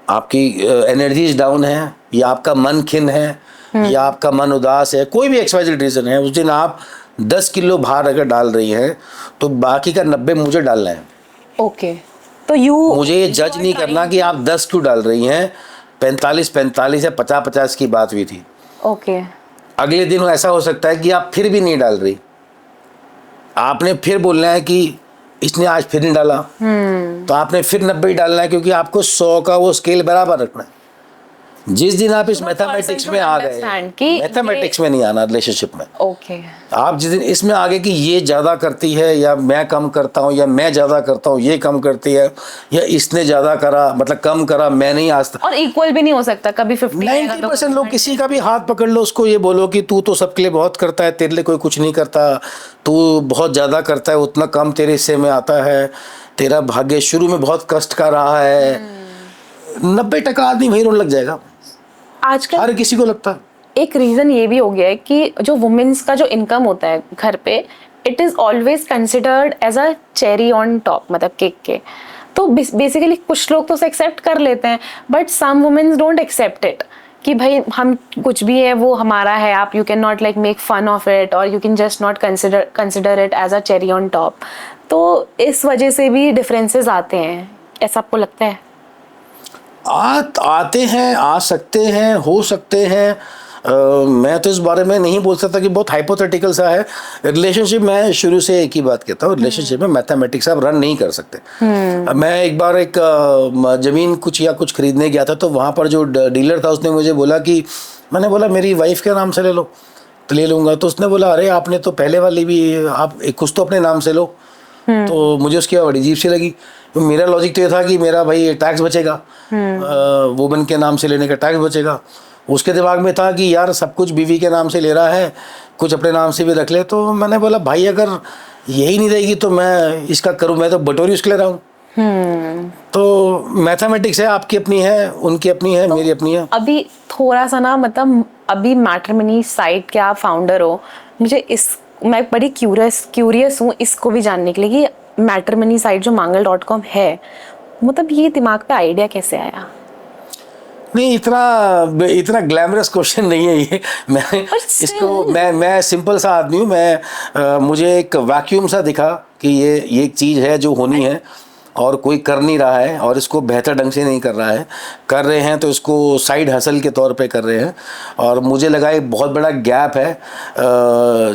Speaker 2: आपकी एनर्जीज डाउन है, या आपका मन खिन है, या आपका मन उदास है, कोई भी XYZ रीजन है, उस दिन आप 10 किलो भार अगर डाल रही हैं तो बाकी का 90 मुझे डालना है।
Speaker 1: ओके, तो यू,
Speaker 2: मुझे ये जज नहीं करना कि आप 10 क्यों डाल रही हैं। 45-45 या 50-50 की बात हुई थी।
Speaker 1: ओके,
Speaker 2: अगले दिन ऐसा हो सकता है कि आप फिर भी नहीं डाल रही, आपने फिर बोलना है कि इसने आज फिर नहीं डाला, तो आपने फिर 90 ही डालना है, क्योंकि आपको 100 का वो स्केल बराबर रखना है। जिस दिन आप इस मैथमेटिक्स में आ गए, मैथमेटिक्स में नहीं आना रिलेशनशिप में।
Speaker 1: ओके,
Speaker 2: आप जिस दिन इसमें आ गए कि ये ज़्यादा करती है या मैं कम करता हूँ, या मैं ज़्यादा करता हूँ ये कम करती है, या इसने ज़्यादा करा मतलब कम करा, मैं नहीं आज तक।
Speaker 1: और इक्वल भी नहीं हो सकता कभी।
Speaker 2: 90% लोग किसी का भी हाथ पकड़ लो, उसको ये बोलो कि तू तो सबके लिए बहुत करता है, तेरे लिए कोई कुछ नहीं करता, तू बहुत ज़्यादा करता है, उतना कम तेरे हिस्से में आता है, तेरा भाग्य शुरू में बहुत कष्ट का रहा है। 90% आदमी वहीं रोने लग जाएगा।
Speaker 1: आजकल
Speaker 2: हर किसी को लगता है।
Speaker 1: एक रीजन ये भी हो गया है कि जो वुमेन्स का जो इनकम होता है घर पे, it is always considered as a cherry on top, मतलब केक के। तो बेसिकली कुछ लोग तो उसे एक्सेप्ट कर लेते हैं, but some womens don't accept it कि भाई हम कुछ भी है वो हमारा है, आप you can not like make fun of it, और you can just not consider it as a cherry on top. तो इस वजह से भी डिफरेंसेस आते हैं, ऐसा आपको लगता है?
Speaker 2: आते हैं, आ सकते हैं, हो सकते हैं। मैं तो इस बारे में नहीं बोल सकता कि बहुत हाइपोथेटिकल सा है। रिलेशनशिप में शुरू से एक ही बात कहता हूँ, रिलेशनशिप में मैथमेटिक्स आप रन नहीं कर सकते। मैं एक बार एक ज़मीन कुछ खरीदने गया था, तो वहाँ पर जो डीलर था उसने मुझे बोला कि, मैंने बोला मेरी वाइफ के नाम से ले लो। तो ले लूँगा, तो उसने बोला अरे आपने तो पहले वाली भी, आप कुछ तो अपने नाम से लो। तो मुझे उसकी बड़ी अजीब सी लगी। तो मेरा लॉजिक तो ये था कि मेरा भाई टैक्स बचेगा, वुमन के नाम से लेने का टैक्स बचेगा। उसके दिमाग में था कि यार सब कुछ बीवी के नाम से ले रहा है, कुछ अपने नाम से भी रख ले। तो मैंने बोला भाई अगर यही नहीं रहेगी तो मैं इसका करूँ, मैं तो बटोरी उसके ले रहा हूँ। तो मैथमेटिक्स है, आपकी अपनी है, उनकी अपनी है, मेरी अपनी है।
Speaker 1: अभी थोड़ा सा ना, मतलब अभी मैट्रिमनी साइट के आप फाउंडर हो, मुझे मैं बड़ी क्यूरियस हूँ इसको भी जानने के लिए कि मैट्रिमनी साइट जो mangal.com है, मतलब ये दिमाग पे आइडिया कैसे आया?
Speaker 2: नहीं, इतना ग्लैमरस क्वेश्चन नहीं है ये। मैं सिंपल सा आदमी हूँ। मुझे एक वैक्यूम सा दिखा कि ये एक चीज़ है जो होनी है। और कोई कर नहीं रहा है और इसको बेहतर ढंग से नहीं कर रहा है, कर रहे हैं तो इसको साइड हसल के तौर पे कर रहे हैं। और मुझे लगा एक बहुत बड़ा गैप है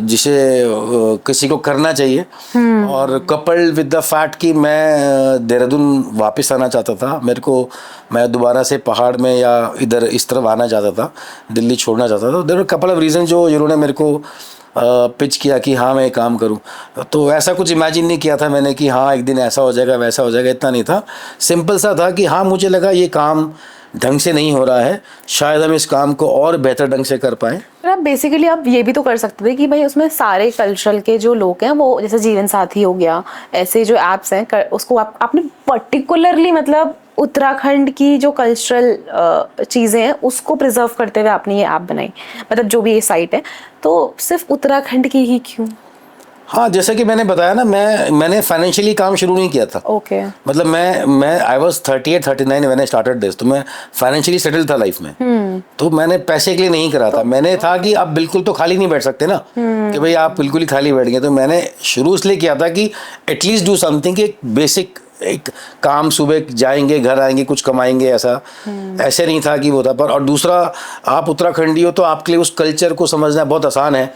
Speaker 2: जिसे किसी को करना चाहिए। और कपल्ड विद द फैक्ट कि मैं देहरादून वापस आना चाहता था, मैं दोबारा से पहाड़ में या इधर इस तरफ आना चाहता था, दिल्ली छोड़ना चाहता था। There were couple of reason जो जिन्होंने मेरे को पिच किया कि हाँ मैं काम करूं। तो ऐसा कुछ इमेजिन नहीं किया था मैंने कि हाँ एक दिन ऐसा हो जाएगा वैसा हो जाएगा, इतना नहीं था। सिंपल सा था कि हाँ मुझे लगा ये काम ढंग से नहीं हो रहा है, शायद हम इस काम को और बेहतर ढंग से कर पाएँ।
Speaker 1: आप बेसिकली आप ये भी तो कर सकते थे कि भाई उसमें सारे कल्चरल के जो लोग हैं, वो जैसे जीवन साथी हो गया, ऐसे जो ऐप्स हैं उसको आपने पर्टिकुलरली मतलब उत्तराखंड की जो कल्चरल चीज़ें हैं उसको प्रिजर्व करते हुए आपने ये ऐप बनाई, मतलब जो भी ये साइट है, तो सिर्फ उत्तराखंड की ही क्यों?
Speaker 2: हाँ जैसे कि मैंने बताया ना, मैंने फाइनेंशियली काम शुरू नहीं किया था।
Speaker 1: ओके
Speaker 2: मतलब मैं I was 38 39 when I started this, तो मैं फाइनेंशियली सेटल था लाइफ में। तो मैंने पैसे के लिए नहीं करा था, मैंने था कि आप बिल्कुल तो खाली नहीं बैठ सकते ना कि भाई आप बिल्कुल ही खाली बैठ गए। तो मैंने शुरू इसलिए किया था कि एटलीस्ट डू समथिंग, कि एक बेसिक एक काम, सुबह जाएंगे घर आएंगे कुछ कमाएंगे, ऐसे नहीं था कि वो था। पर और दूसरा, आप उत्तराखंडी हो तो आपके लिए उस कल्चर को समझना बहुत आसान है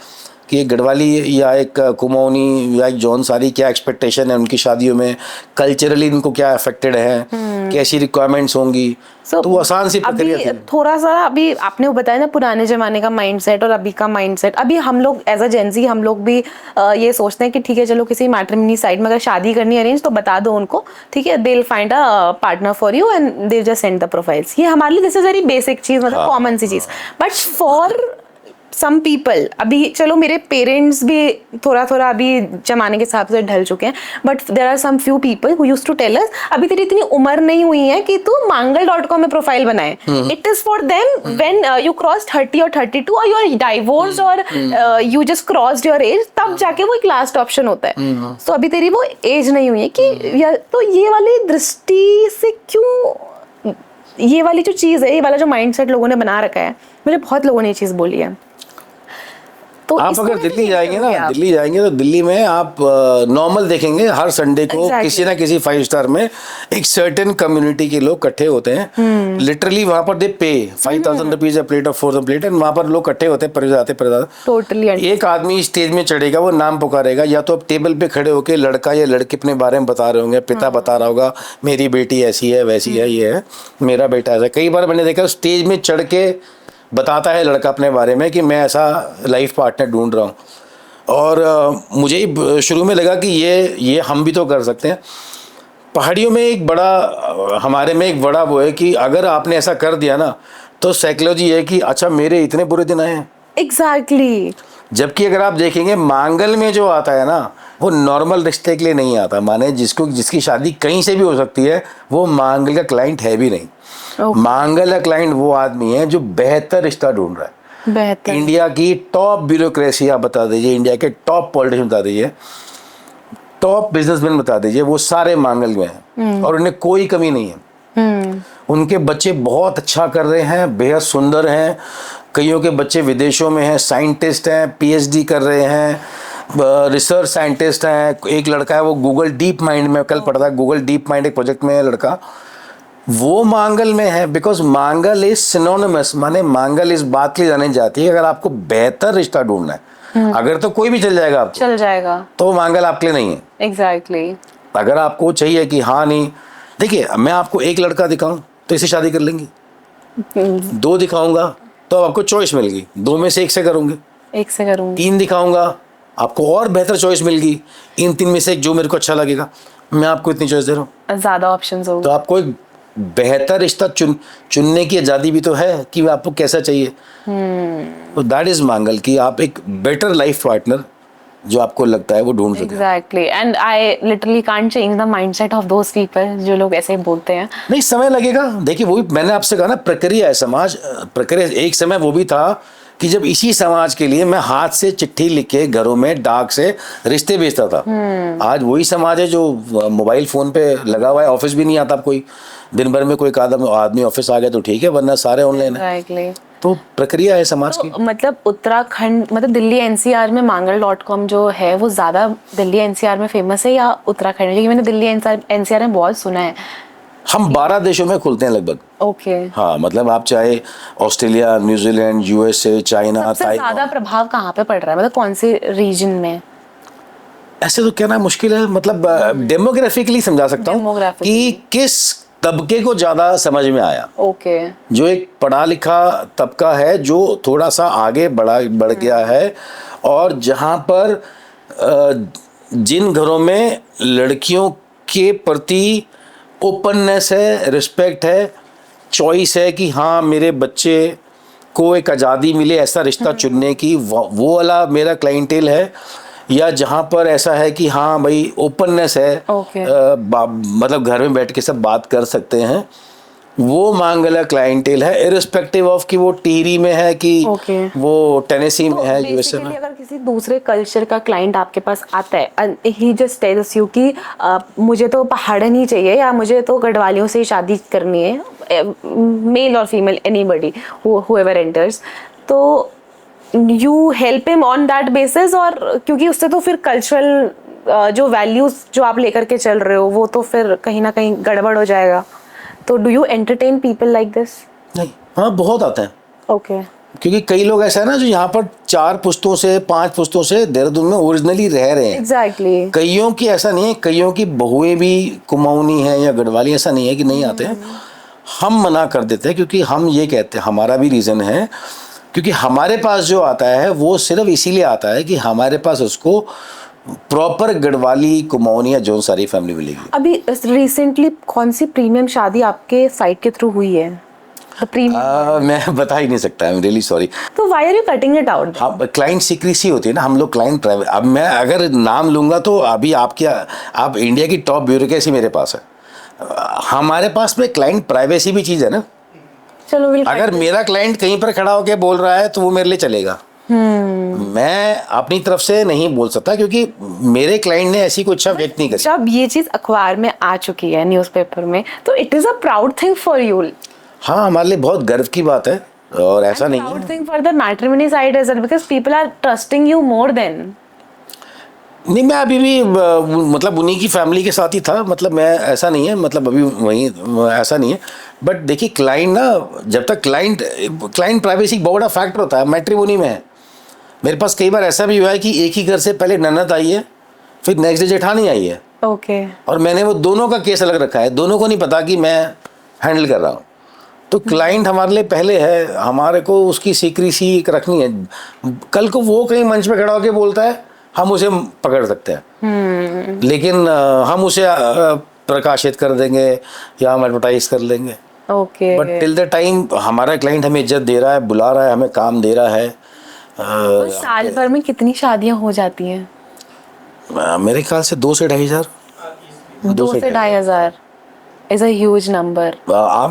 Speaker 2: कि एक गढ़वाली या एक कुमाऊनी या एक जौनसारी क्या एक्सपेक्टेशन है उनकी शादियों में, कल्चरली इनको क्या अफेक्टेड है, कैसी रिक्वायरमेंट्स होंगी। तो वो आसान सी प्रक्रिया थी।
Speaker 1: थोड़ा सा अभी आपने वो बताया ना पुराने जमाने का माइंडसेट और अभी का माइंडसेट, अभी हम लोग एज अ जेंजी हम लोग भी ये सोचते हैं कि ठीक है चलो किसी मैट्रिमोनी साइट में अगर शादी करनी अरेंज तो बता दो उनको, ठीक है, they will find a partner for you and they just send the profiles. ये हमारे लिए दिस इज वेरी बेसिक चीज, मतलब कॉमन सी चीज। बट फॉर सम पीपल, अभी चलो मेरे पेरेंट्स भी थोड़ा थोड़ा अभी जमाने के हिसाब से ढल चुके हैं, but there are some few people who used to tell us अभी तेरी इतनी उम्र नहीं हुई है कि तू mangal.com में प्रोफाइल बनाए। It is for them when you cross 30 और 32 और यू आर डाइवोर्स्ड और you just crossed your age, तब जाके वो एक लास्ट ऑप्शन होता है। सो अभी तेरी वो एज नहीं हुई है कि तो ये वाली दृष्टि से क्यों, ये वाली जो चीज है, ये वाला जो माइंडसेट लोगों ने बना रखा है, मुझे बहुत लोगों ने ये चीज बोली है। तो
Speaker 2: आप अगर दिल्ली जाएंगे ना, दिल्ली जाएंगे तो दिल्ली में आप नॉर्मल देखेंगे हर संडे को किसी ना किसी 5 स्टार में एक सर्टेन कम्युनिटी के लोग इकट्ठे होते हैं। लिटरली वहां पर दे पे 5000 रुपीज प्लेट और 4000 प्लेट, एंड वहां पर लोग इकट्ठे होते हैं, परिजाते
Speaker 1: टोटली।
Speaker 2: एक आदमी स्टेज में चढ़ेगा, वो नाम पुकारेगा, या तो आप टेबल पे खड़े होकर लड़का या लड़की अपने बारे में बता रहे होंगे, पिता बता रहा होगा मेरी बेटी ऐसी है वैसी है, ये है मेरा बेटा ऐसा। कई बार मैंने देखा स्टेज में चढ़ के बताता है लड़का अपने बारे में कि मैं ऐसा लाइफ पार्टनर ढूंढ रहा हूँ। और मुझे शुरू में लगा कि ये हम भी तो कर सकते हैं। पहाड़ियों में एक बड़ा, हमारे में एक बड़ा वो है कि अगर आपने ऐसा कर दिया ना तो साइकोलॉजी है कि अच्छा मेरे इतने बुरे दिन आए हैं।
Speaker 1: एग्जैक्टली।
Speaker 2: जबकि अगर आप देखेंगे मांगल में जो आता है ना, वो नॉर्मल रिश्ते के लिए नहीं आता। माने जिसकी शादी कहीं से भी हो सकती है, वो मांगल का क्लाइंट है भी नहीं। मांगल का क्लाइंट वो आदमी है जो बेहतर रिश्ता ढूंढ रहा है।
Speaker 1: बेहतर।
Speaker 2: इंडिया की टॉप ब्यूरोक्रेसी आप बता दीजिए, इंडिया के टॉप पॉलिटिशियन बता दीजिए, टॉप बिजनेसमैन बता दीजिए, वो सारे मांगल में हैं और उन्हें कोई कमी नहीं है। उनके बच्चे बहुत अच्छा कर रहे हैं, बेहद सुंदर हैं। कईयों के बच्चे विदेशों में हैं, साइंटिस्ट हैं, पीएचडी कर रहे हैं, रिसर्च साइंटिस्ट हैं। एक लड़का है वो गूगल डीप माइंड में, कल पढ़ा था, गूगल डीप माइंड एक प्रोजेक्ट में है लड़का, वो मांगल में है। बिकॉज मांगल इज सिनोनिमस, माने मांगल इस बात के लिए जानी जाती है अगर आपको बेहतर रिश्ता ढूंढना है, अगर तो कोई भी चल जाएगा आपको,
Speaker 1: चल जाएगा, तो
Speaker 2: मांगल आपके लिए नहीं है।
Speaker 1: एग्जैक्टली।
Speaker 2: अगर आपको चाहिए कि हाँ नहीं, देखिए मैं आपको एक लड़का दिखाऊं तो इससे शादी कर लेंगी, 2 दिखाऊंगा तो आपको चॉइस मिल गई, 2 में से 1 से करूंगी,
Speaker 1: 1 से करूंगी,
Speaker 2: 3 दिखाऊंगा आपको और बेहतर चॉइस मिल गई, इन 3 में से एक जो मेरे को अच्छा लगेगा, मैं आपको इतनी चॉइस दे रहा हूँ,
Speaker 1: ज्यादा ऑप्शंस होंगे,
Speaker 2: तो आपको एक बेहतर रिश्ता चुनने की आजादी भी तो है कि आपको कैसा चाहिए। तो दैट इज मांगल, कि आप एक बेटर लाइफ पार्टनर जो आपको लगता है वो ढूंढ सकते हैं।
Speaker 1: Exactly, and I literally can't change the mindset of those people जो लोग ऐसे बोलते हैं।
Speaker 2: नहीं, समय लगेगा। देखिए वही मैंने आपसे कहा ना, प्रक्रिया है, समाज प्रक्रिया। एक समय वो भी था कि जब इसी समाज के लिए मैं हाथ से चिट्ठी लिख के घरों में डाक से रिश्ते भेजता था। आज वही समाज है जो मोबाइल फोन पे लगा हुआ है, ऑफिस भी नहीं आता कोई, दिन भर में कोई आदमी ऑफिस आ गया तो ठीक है, वरना सारे ऑनलाइन है। तो प्रक्रिया है समाज की।
Speaker 1: तो मतलब उत्तराखंड, मतलब दिल्ली एनसीआर में mangal.com जो है वो ज्यादा दिल्ली एनसीआर में फेमस है या उत्तराखंड में? क्योंकि मैंने दिल्ली एनसीआर में बहुत सुना है।
Speaker 2: हम 12 देशों में खुलते हैं लगभग।
Speaker 1: ओके।
Speaker 2: हाँ, मतलब आप चाहे ऑस्ट्रेलिया, न्यूजीलैंड, यूएसए, चाइना,
Speaker 1: सबसे ज्यादा प्रभाव कहाँ पे पड़ रहा है, मतलब कौन से रीजन में?
Speaker 2: ऐसे तो कहना मुश्किल है, मतलब डेमोग्राफिकली समझा सकता हूँ
Speaker 1: Demographically।
Speaker 2: कि किस तबके को ज्यादा समझ में आया।
Speaker 1: ओके।
Speaker 2: जो एक पढ़ा लिखा तबका है जो थोड़ा सा आगे बढ़ गया है, और जहाँ पर जिन घरों में लड़कियों के प्रति ओपननेस है, रिस्पेक्ट है, चॉइस है कि हाँ मेरे बच्चे को एक आज़ादी मिले ऐसा रिश्ता चुनने की, वो वाला मेरा क्लाइंटेल है। या जहाँ पर ऐसा है कि हाँ भाई ओपननेस है,
Speaker 1: Okay।
Speaker 2: मतलब घर में बैठ के सब बात कर सकते हैं, वो मांगला क्लाइंटेल है, इरिस्पेक्टिव ऑफ कि वो टिहरी में है कि वो टेनेसी में है, यूएसए में।
Speaker 1: अगर किसी दूसरे कल्चर का क्लाइंट आपके पास आता है, ही जस्ट टेल्स यू कि मुझे तो पहाड़न ही चाहिए या मुझे तो गढ़वालियों से ही शादी करनी है, मेल और फीमेल एनीबडी whoever enters, तो you help him on that basis? और क्योंकि उससे तो फिर कल्चरल जो वैल्यूज जो आप लेकर के चल रहे हो वो तो फिर कहीं ना कहीं गड़बड़ हो जाएगा, तो do you entertain people like this?
Speaker 2: नहीं, हाँ बहुत आते हैं।
Speaker 1: ओके।
Speaker 2: क्योंकि कई लोग ऐसा है ना जो यहाँ पर 4 पुश्तों से 5 पुश्तों से देहरादून में ओरिजिनली रह रहे हैं।
Speaker 1: एग्जैक्टली।
Speaker 2: कईयों की ऐसा नहीं है, कईयों की बहुएं भी कुमाऊनी हैं या गढ़वाली, ऐसा नहीं है कि नहीं आते हैं। हम मना कर देते हैं क्योंकि हम ये कहते हैं, हमारा भी रीज़न है, क्योंकि हमारे पास जो आता है वो सिर्फ इसीलिए आता है कि हमारे पास उसको प्रॉपर गढ़वाली, कुमाऊनी या जौन सारी फैमिली मिलेगी। अभी
Speaker 1: रिसेंटली कौन सी प्रीमियम शादी आपके साइट के थ्रू हुई है?
Speaker 2: मैं बता ही नहीं सकता, I am really sorry.
Speaker 1: So why are you cutting it out?
Speaker 2: हाँ, क्लाइंट सीक्रेसी होती है ना, हम लोग क्लाइंट प्राइवेट। अब मैं अगर नाम लूंगा तो अभी आप इंडिया की टॉप ब्यूरोक्रेसी मेरे पास है, हमारे पास में क्लाइंट प्राइवेसी भी चीज़ है ना।
Speaker 1: चलो,
Speaker 2: अगर मेरा क्लाइंट कहीं पर खड़ा होकर बोल रहा है तो वो मेरे लिए चलेगा। मैं अपनी तरफ से नहीं बोल सकता क्योंकि मेरे क्लाइंट ने ऐसी कोई इच्छा व्यक्त नहीं करी।
Speaker 1: जब ये चीज अखबार में आ चुकी है, न्यूज़पेपर में, तो it is a proud thing for you.
Speaker 2: हाँ, हमारे लिए बहुत गर्व की बात है, और ऐसा नहीं है।
Speaker 1: Proud thing for the matrimony side as well, because people are trusting you more then.
Speaker 2: नहीं, मैं अभी भी मतलब उन्हीं की फैमिली के साथ ही था, मतलब मैं ऐसा नहीं है, मतलब अभी वहीं ऐसा नहीं है। बट देखिए, क्लाइंट ना, जब तक क्लाइंट प्राइवेसी बहुत बड़ा फैक्टर होता है मैट्रिमोनी में है। मेरे पास कई बार ऐसा भी हुआ है कि एक ही घर से पहले ननद आई है, फिर नेक्स्ट डे जेठानी आई है।
Speaker 1: ओके।
Speaker 2: और मैंने वो दोनों का केस अलग रखा है, दोनों को नहीं पता कि मैं हैंडल कर रहा हूँ। तो क्लाइंट हमारे लिए पहले है, हमारे को उसकी सीक्रेसी रखनी है। कल को वो कहीं मंच पे खड़ा होकर बोलता है, हम उसे पकड़ सकते हैं, लेकिन हम उसे प्रकाशित कर देंगे या हम एडवर्टाइज कर लेंगे।
Speaker 1: Okay.
Speaker 2: But till the time हमारा क्लाइंट हमें इज्जत दे रहा है, बुला रहा है, हमें काम दे रहा है।
Speaker 1: साल भर में कितनी शादियां हो जाती हैं?
Speaker 2: मेरे ख्याल से 2 से 2,500।
Speaker 1: 2 से 2,500 इज अ ह्यूज नंबर।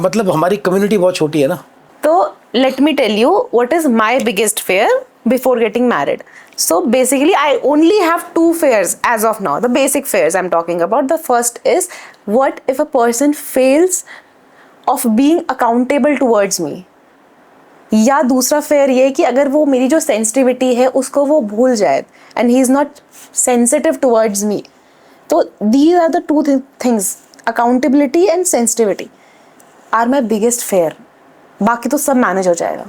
Speaker 2: मतलब हमारी कम्युनिटी बहुत छोटी है ना।
Speaker 1: तो let me tell you what is my biggest fear before getting married. So basically I only have 2 fears as of now, the basic fears I'm talking about. The first is, what if a person fails of being accountable towards me? या दूसरा फेयर ये कि अगर वो मेरी जो सेंसिटिविटी है उसको वो भूल जाए, and he is not sensitive towards me. तो these are the 2 things, accountability and sensitivity are my biggest fear. बाकी तो सब मैनेज हो जाएगा।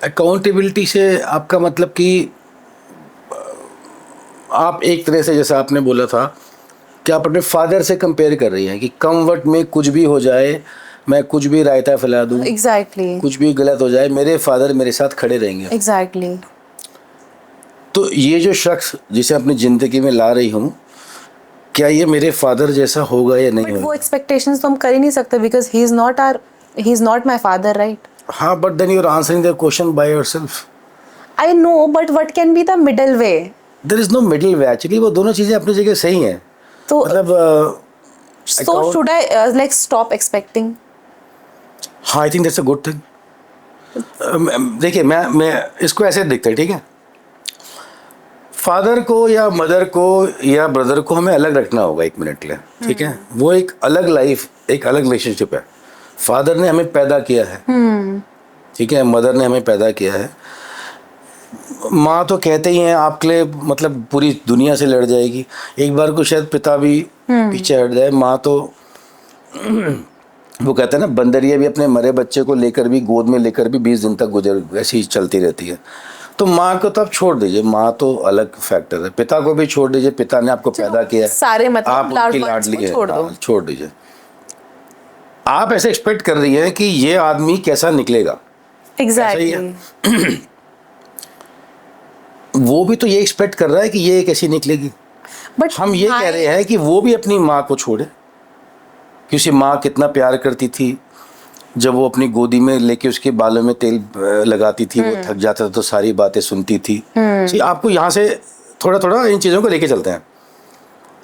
Speaker 2: अकाउंटेबिलिटी से आपका मतलब कि आप एक तरह से, जैसा आपने बोला था कि आप अपने फादर से कंपेयर कर रही हैं कि कम वक्त में कुछ भी हो जाए, मैं कुछ भी रायता फैला दूं,
Speaker 1: एग्जैक्टली,
Speaker 2: कुछ भी गलत हो जाए, मेरे फादर मेरे साथ खड़े रहेंगे।
Speaker 1: एग्जैक्टली।
Speaker 2: तो ये जो शख्स जिसे अपनी ज़िंदगी में ला रही हूँ, क्या ये मेरे फादर जैसा होगा या नहीं होगा?
Speaker 1: वो एक्सपेक्टेशंस तो हम कर ही नहीं सकते, because he is not my father, right?
Speaker 2: हाँ, but then you are answering the question by yourself.
Speaker 1: I know, but what can be the middle way?
Speaker 2: There is no middle way actually, वो दोनों चीज़ें अपनी जगह सही हैं।
Speaker 1: तो
Speaker 2: मतलब
Speaker 1: so should I like stop expecting?
Speaker 2: हाँ, I think that's a good thing. देखिए, मैं इसको ऐसे देखता है, ठीक है, फादर को या मदर को या ब्रदर को हमें अलग रखना होगा 1 मिनट के लिए, ठीक है। वो एक अलग लाइफ, एक अलग रिलेशनशिप है। फादर ने हमें पैदा किया है, ठीक है, मदर ने हमें पैदा किया है। माँ तो कहते ही हैं आपके लिए मतलब पूरी दुनिया से लड़ जाएगी, एक बार को शायद पिता भी पीछे हट जाए, माँ तो वो कहते हैं ना, बंदरिया भी अपने मरे बच्चे को लेकर भी गोद में लेकर भी 20 दिन तक गुजर ऐसी चलती रहती है। तो माँ को तो आप छोड़ दीजिए, माँ तो अलग फैक्टर है। पिता को भी छोड़ दीजिए, पिता ने आपको पैदा किया है,
Speaker 1: सारे मतलब
Speaker 2: आप उनकी लाडली है, छोड़ दीजिए। आप ऐसे एक्सपेक्ट कर रही हैं कि ये आदमी कैसा निकलेगा,
Speaker 1: एग्जैक्टली।
Speaker 2: वो भी तो ये एक्सपेक्ट कर रहा है कि ये कैसी निकलेगी।
Speaker 1: बट
Speaker 2: हम ये कह रहे हैं कि वो भी अपनी माँ को छोड़े, कि उसे माँ कितना प्यार करती थी, जब वो अपनी गोदी में लेके उसके बालों में तेल लगाती थी, वो थक जाता था तो सारी बातें सुनती थी। आपको यहाँ से थोड़ा थोड़ा इन चीज़ों को लेके चलते हैं।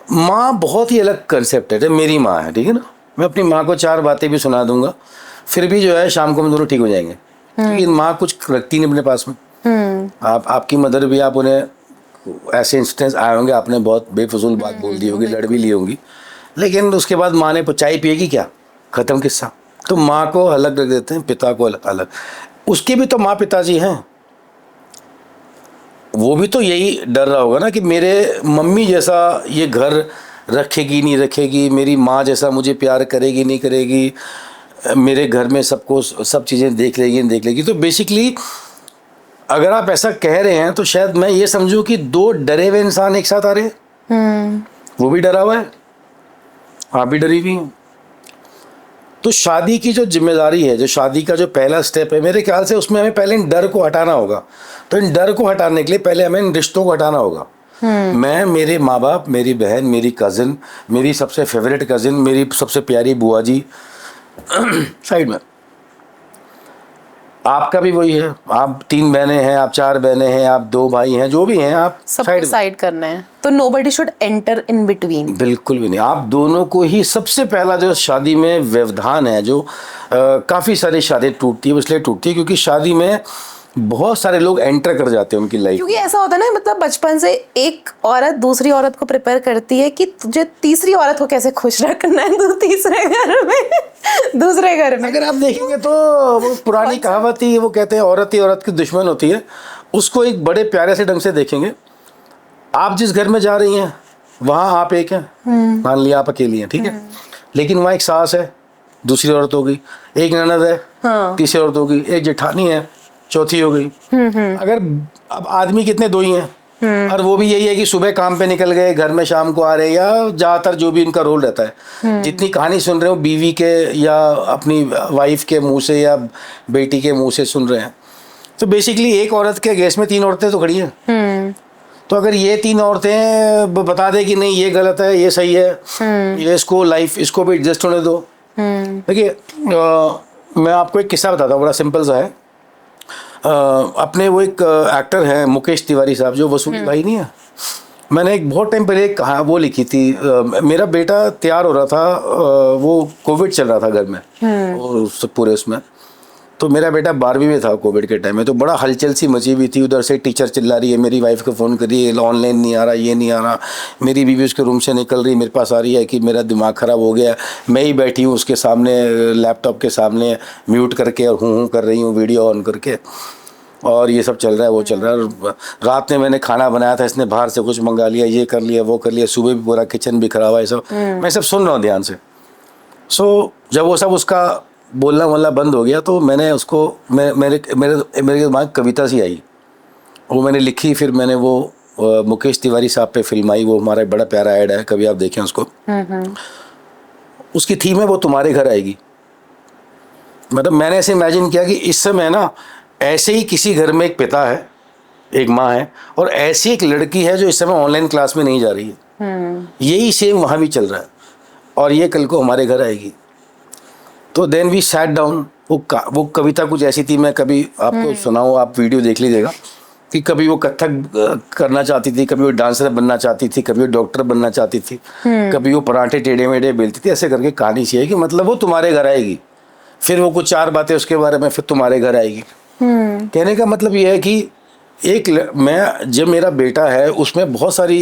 Speaker 2: माँ बहुत ही अलग कंसेप्ट है, मेरी माँ है, ठीक है ना, मैं अपनी माँ को 4 बातें भी सुना दूंगा, फिर भी जो है शाम को हम दोनों ठीक हो जाएंगे, क्योंकि माँ कुछ रखती नहीं अपने पास में। आपकी मदर भी, आप उन्हें ऐसे इंस्टेंस आए होंगे, आपने बहुत बेफजूल बात बोल दी होगी, लड़ भी ली होंगी, लेकिन उसके बाद माँ ने चाय पिएगी क्या, खत्म किस्सा। तो माँ को अलग रख देते हैं, पिता को अलग अलग। उसके भी तो माँ पिताजी हैं, वो भी तो यही डर रहा होगा ना कि मेरे मम्मी जैसा ये घर रखेगी नहीं रखेगी, मेरी माँ जैसा मुझे प्यार करेगी नहीं करेगी, मेरे घर में सबको सब चीज़ें देख लेगी नहीं देख लेगी। तो बेसिकली अगर आप ऐसा कह रहे हैं तो शायद मैं ये समझूं कि 2 डरे हुए इंसान एक साथ आ रहे हैं। वो भी डरा हुआ है, आप भी डरी हुई हैं। तो शादी की जो जिम्मेदारी है, जो शादी का जो पहला स्टेप है, मेरे ख्याल से उसमें हमें पहले इन डर को हटाना होगा। तो इन डर को हटाने के लिए पहले हमें इन रिश्तों को हटाना होगा। मैं, मेरे माँ बाप, मेरी बहन, मेरी कज़न, मेरी सबसे फेवरेट कज़न, मेरी सबसे प्यारी बुआ जी साइड में, आपका भी वही है, आप 3 बहनें हैं, आप 4 बहनें हैं, आप 2 भाई हैं, जो भी हैं आप
Speaker 1: सबको साइड करना है। तो nobody should enter in between,
Speaker 2: बिल्कुल भी नहीं। आप दोनों को ही सबसे पहला जो शादी में व्यवधान है, जो काफ़ी सारी शादी टूटती है, इसलिए टूटती है क्योंकि शादी में बहुत सारे लोग एंटर कर जाते हैं उनकी लाइफ।
Speaker 1: क्योंकि ऐसा होता है ना, मतलब बचपन से एक औरत दूसरी औरत को प्रिपेयर करती है कि तुझे तीसरी औरत को कैसे खुश रखना है, तो तीसरे घर में दूसरे घर में।
Speaker 2: अगर आप देखेंगे तो वो पुरानी कहावत ही, वो कहते हैं औरत ही औरत की दुश्मन होती है। उसको एक बड़े प्यारे से ढंग से देखेंगे। आप जिस घर में जा रही हैं वहाँ आप एक हैं, मान लिया आप अकेली हैं, ठीक है, लेकिन वहाँ एक सास है, दूसरी औरत होगी, एक ननद है, तीसरी औरत होगी, एक जेठानी है, चौथी हो गई। अगर अब आदमी कितने 2 ही हैं, और वो भी यही है कि सुबह काम पे निकल गए, घर में शाम को आ रहे, या ज़्यादातर जो भी उनका रोल रहता है। जितनी कहानी सुन रहे हो बीवी के या अपनी वाइफ के मुंह से या बेटी के मुंह से सुन रहे हैं, तो बेसिकली एक औरत के अगेंस्ट में 3 औरतें तो खड़ी हैं। तो अगर ये 3 औरतें बता दे कि नहीं ये गलत है, ये सही है, ये इसको लाइफ इसको भी एडजस्ट होने दो। देखिए मैं आपको एक किस्सा बताता हूँ, बड़ा सिंपल सा है। अपने वो एक एक्टर हैं मुकेश तिवारी साहब, जो वसूली भाई नहीं है, मैंने एक बहुत टाइम पहले एक वो लिखी थी। मेरा बेटा तैयार हो रहा था, वो कोविड चल रहा था घर में और पूरे उसमें, तो मेरा बेटा 12वीं में था कोविड के टाइम में, तो बड़ा हलचल सी मची हुई थी। उधर से टीचर चिल्ला रही है, मेरी वाइफ को फ़ोन कर रही है, ऑनलाइन नहीं आ रहा, ये नहीं आ रहा। मेरी बीवी उसके रूम से निकल रही, मेरे पास आ रही है कि मेरा दिमाग ख़राब हो गया। मैं ही बैठी हूँ उसके सामने, लैपटॉप के सामने म्यूट करके और हूँ कर रही हूँ, वीडियो ऑन करके, और ये सब चल रहा है, वो चल रहा है। रात में मैंने खाना बनाया था, इसने बाहर से कुछ मंगा लिया, ये कर लिया, वो कर लिया, सुबह भी पूरा किचन भी खराब है, सब मैं सब सुन रहा हूँ ध्यान से। जब वो सब उसका बोलना बोलना बंद हो गया, तो मैंने उसको मेरे दिमाग कविता सी आई, वो मैंने लिखी। फिर मैंने वो मुकेश तिवारी साहब पे फिल्म आई, वो हमारा बड़ा प्यारा ऐड है, कभी आप देखें उसको। उसकी थीम है वो तुम्हारे घर आएगी। मतलब मैंने ऐसे इमेजिन किया कि इस समय ना ऐसे ही किसी घर में एक पिता है, एक माँ है, और ऐसी एक लड़की है जो इस समय ऑनलाइन क्लास में नहीं जा रही है। यही सेम वहाँ भी चल रहा है, और ये कल को हमारे घर आएगी। तो देन वी सैट डाउन। वो कविता कुछ ऐसी थी, मैं कभी आपको सुनाऊँ, आप वीडियो देख लीजिएगा, कि कभी वो कथक करना चाहती थी, कभी वो डांसर बनना चाहती थी, कभी वो डॉक्टर बनना चाहती थी, कभी वो पराठे टेढ़े मेढ़े बेलती थी। ऐसे करके कहानी सी है कि मतलब वो तुम्हारे घर आएगी, फिर वो कुछ 4 बातें उसके बारे में, फिर तुम्हारे घर आएगी। कहने का मतलब ये है कि मैं जब मेरा बेटा है उसमें बहुत सारी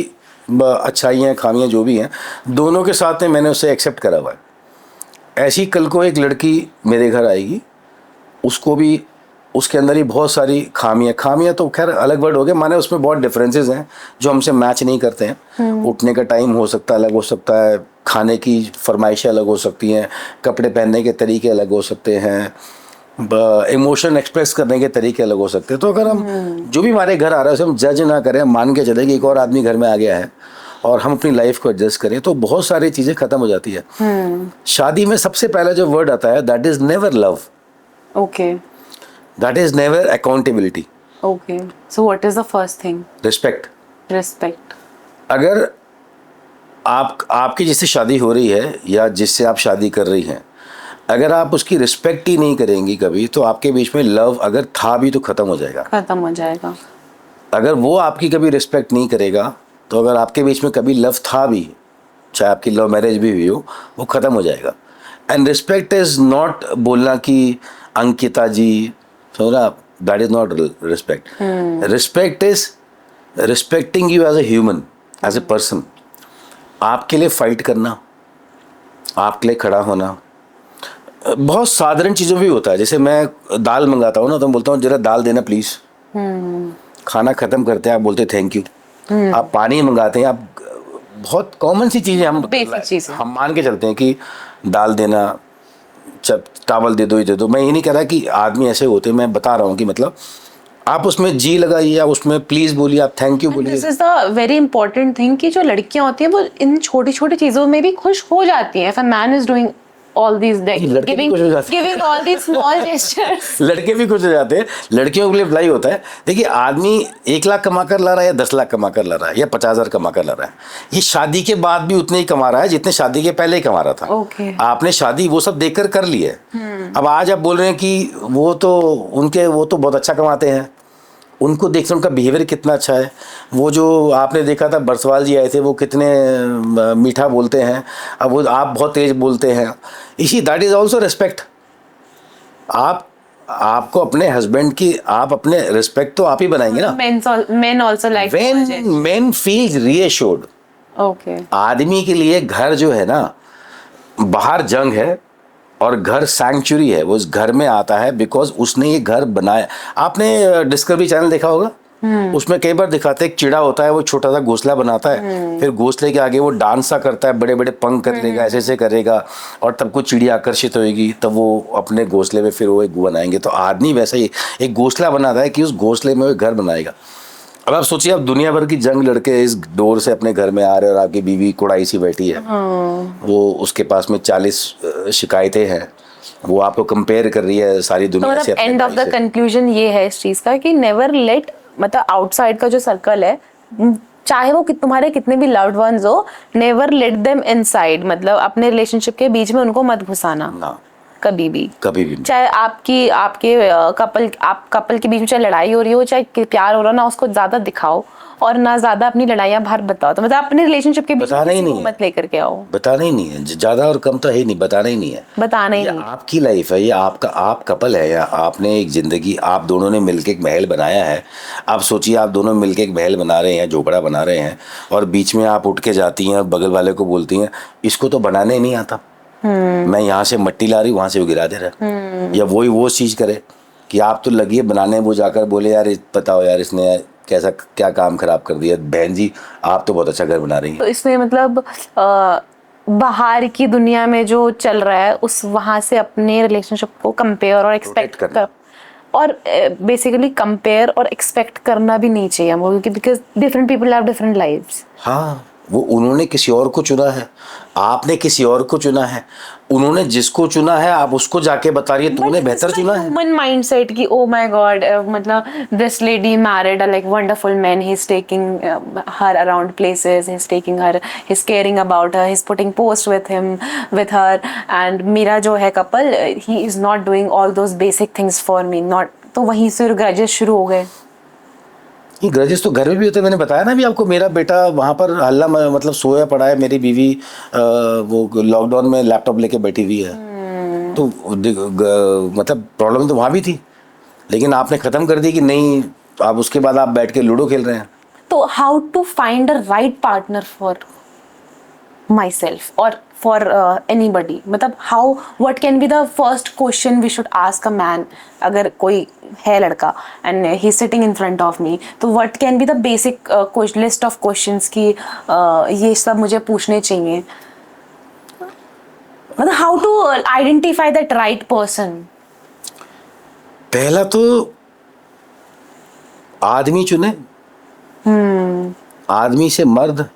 Speaker 2: अच्छाइयाँ खामियाँ जो भी हैं, दोनों के साथ में मैंने उसे एक्सेप्ट करा हुआ है। ऐसी कल को एक लड़की मेरे घर आएगी, उसको भी उसके अंदर ही बहुत सारी खामियां तो खैर अलग वर्ड हो गए, माने उसमें बहुत डिफरेंसेस हैं जो हमसे मैच नहीं करते हैं। उठने का टाइम हो सकता है अलग हो सकता है, खाने की फरमाइशें अलग हो सकती हैं, कपड़े पहनने के तरीके अलग हो सकते हैं, इमोशन एक्सप्रेस करने के तरीके अलग हो सकते हैं। तो अगर हम जो भी हमारे घर आ रहा है उसे हम जज ना करें, मान के चले कि एक और आदमी घर में आ गया है और हम अपनी लाइफ को एडजस्ट करें, तो बहुत सारी चीज़ें ख़त्म हो जाती है। शादी में सबसे पहला जो वर्ड आता है, that is never love,
Speaker 1: okay
Speaker 2: that is never accountability,
Speaker 1: okay. So what is the first thing?
Speaker 2: Respect.
Speaker 1: Respect.
Speaker 2: अगर आपकी जिससे शादी हो रही है या जिससे आप शादी कर रही हैं, अगर आप उसकी रिस्पेक्ट ही नहीं करेंगी कभी, तो आपके बीच में लव अगर था भी तो ख़त्म हो जाएगा।
Speaker 1: खत्म हो जाएगा।
Speaker 2: अगर वो आपकी कभी रिस्पेक्ट नहीं करेगा, तो अगर आपके बीच में कभी लव था भी, चाहे आपकी लव मैरिज भी हुई हो, वो ख़त्म हो जाएगा। एंड रिस्पेक्ट इज़ नॉट बोलना कि अंकिता जी, समझना, that is not respect. Respect is respecting you as a human, as a person. आपके लिए फाइट करना, आपके लिए खड़ा होना। बहुत साधारण चीज़ों भी होता है, जैसे मैं दाल मंगाता हूँ ना, तो मैं बोलता हूँ जरा दाल देना प्लीज़। खाना ख़त्म करते हैं आप बोलते थैंक यू। आप पानी मंगाते हैं, आप बहुत कॉमन सी चीज़ें
Speaker 1: बेसिक चीज़ें
Speaker 2: हम मान के चलते हैं कि दाल देना, चावल दे दो, ये दे दो। मैं ये नहीं कह रहा कि आदमी ऐसे होते हैं, मैं बता रहा हूँ कि मतलब आप उसमें जी लगाइए, आप उसमें प्लीज़ बोलिए, आप थैंक यू बोलिए।
Speaker 1: This is the very important thing कि जो लड़कियां होती हैं वो इन छोटी छोटी चीजों में भी खुश हो जाती हैं। If a man is doing all these
Speaker 2: लड़के भी खुश हो जाते हैं।
Speaker 1: Giving all these small gestures.
Speaker 2: लड़के भी खुश हो जाते हैं, लड़कियों के लिए भलाई होता है। देखिए, आदमी 1 लाख कमा कर ला रहा है या 10 लाख कमा कर ला रहा है या 50,000 कमा कर ला रहा है, ये शादी के बाद भी उतने ही कमा रहा है जितने शादी के पहले ही कमा रहा था।
Speaker 1: Okay.
Speaker 2: आपने शादी वो सब देखकर कर ली है। अब आज आप बोल रहे हैं कि वो तो बहुत अच्छा कमाते हैं, उनको देखते उनका बिहेवियर कितना अच्छा है। वो जो आपने देखा था बरसवाल जी आए थे, वो कितने मीठा बोलते हैं, अब वो आप बहुत तेज बोलते हैं। इसी दैट इज़ ऑल्सो रिस्पेक्ट। आपको अपने हस्बैंड की आप अपने रिस्पेक्ट तो आप ही बनाएंगे ना।
Speaker 1: men also like
Speaker 2: when main feels reassured.
Speaker 1: Okay.
Speaker 2: आदमी के लिए घर जो है ना, बाहर जंग है और घर सैंक्चुरी है। वो इस घर में आता है बिकॉज उसने ये घर बनाया। आपने डिस्कवरी चैनल देखा होगा, उसमें कई बार दिखाते हैं एक चिड़ा होता है, वो छोटा सा घोंसला बनाता है, फिर घोंसले के आगे वो डांस सा करता है, बड़े बड़े पंख करेगा, ऐसे ऐसे करेगा, और तब कुछ चिड़िया आकर्षित होएगी, तब वो अपने घोंसले में फिर वो एक बनाएंगे। तो आदमी वैसा ही एक घोंसला बनाता है कि उस घोंसले में वो घर बनाएगा। अब आप सोचिए, आप दुनिया भर की जंग लड़के इस डोर से अपने घर में आ रहे हैं और आपकी बीवी कुड़ाई सी बैठी है। वो उसके पास में 40 शिकायतें हैं, वो आपको कंपेयर कर रही है सारी दुनिया से।
Speaker 1: एंड ऑफ द कंक्लूजन ये है इस चीज का कि नेवर लेट, मतलब आउटसाइड का जो सर्कल है, चाहे वो तुम्हारे कितने भी लव्ड वंस हो, नेवर लेट देम इनसाइड, मतलब अपने रिलेशनशिप के बीच में उनको मत घुसाना
Speaker 2: ना,
Speaker 1: कभी भी
Speaker 2: नहीं।
Speaker 1: चाहे आपके कपल के बीच में चाहे लड़ाई हो रही हो, चाहे प्यार हो रहा हो ना, उसको ज्यादा दिखाओ और ना ज्यादा अपनी लड़ाइयां बाहर बताओ। तो मतलब अपने रिलेशनशिप के बीच में मत लेकर के आओ।
Speaker 2: बताना ही नहीं है, ज्यादा और कम तो है ही नहीं, बताना ही नहीं है।
Speaker 1: बताना ही नहीं।
Speaker 2: आपकी लाइफ है, ये आप कपल है, या आपने एक जिंदगी आप दोनों ने मिलकर एक महल बनाया है। आप सोचिए, आप दोनों मिलकर एक महल बना रहे हैं, झोपड़ा बना रहे हैं, और बीच में आप उठ के जाती हैं, बगल वाले को बोलती हैं इसको तो बनाने नहीं आता, मैं यहाँ से मट्टी ला रही, वहां से वो गिरा दे रहा। या वही वो चीज करे कि आप तो लगी है बनाने, वो जाकर बोले यार बताओ यार इसने कैसा क्या काम खराब कर दिया। बहन जी, आप तो बहुत अच्छा घर बना रही हैं।
Speaker 1: तो इसमें मतलब बाहर की दुनिया में जो चल रहा है उस वहां से अपने रिलेशनशिप को कंपेयर और एक्सपेक्ट कर, और बेसिकली कंपेयर और एक्सपेक्ट करना भी नहीं चाहिए हमको, क्योंकि because different people have different lives.
Speaker 2: हाँ, वो उन्होंने किसी और को चुना है, आपने किसी और को चुना है। उन्होंने जिसको चुना है आप उसको जाके बता रही है तूने बेहतर चुना है।
Speaker 1: ह्यूमन माइंडसेट की ओ माय गॉड, मतलब this lady married like wonderful man, he is taking her around places, he is taking her, he is caring about her, he is putting post with her, and मेरा जो है couple, he is not doing all those basic things for me, not. तो वहीं से ग्रजेस शुरू हो गए।
Speaker 2: ये ग्रजेस तो घर में भी होते हैं। मैंने बताया ना भी आपको, मेरा बेटा वहाँ पर हल्ला मतलब सोया पड़ा है, मेरी बीवी वो लॉकडाउन में लैपटॉप लेके बैठी हुई है। तो मतलब प्रॉब्लम तो वहाँ भी थी, लेकिन आपने ख़त्म कर दी कि नहीं, आप उसके बाद आप बैठ के लूडो खेल रहे हैं।
Speaker 1: तो how to find a right partner for myself और फॉर एनीबडी, मतलब how what can be the first question we should ask a man, अगर कोई है लड़का and he sitting in front of me, तो what can be the basic list of questions की ये सब मुझे पूछने चाहिए, मतलब how to identify that right person?
Speaker 2: पहला तो आदमी चुने, आदमी से मर्द,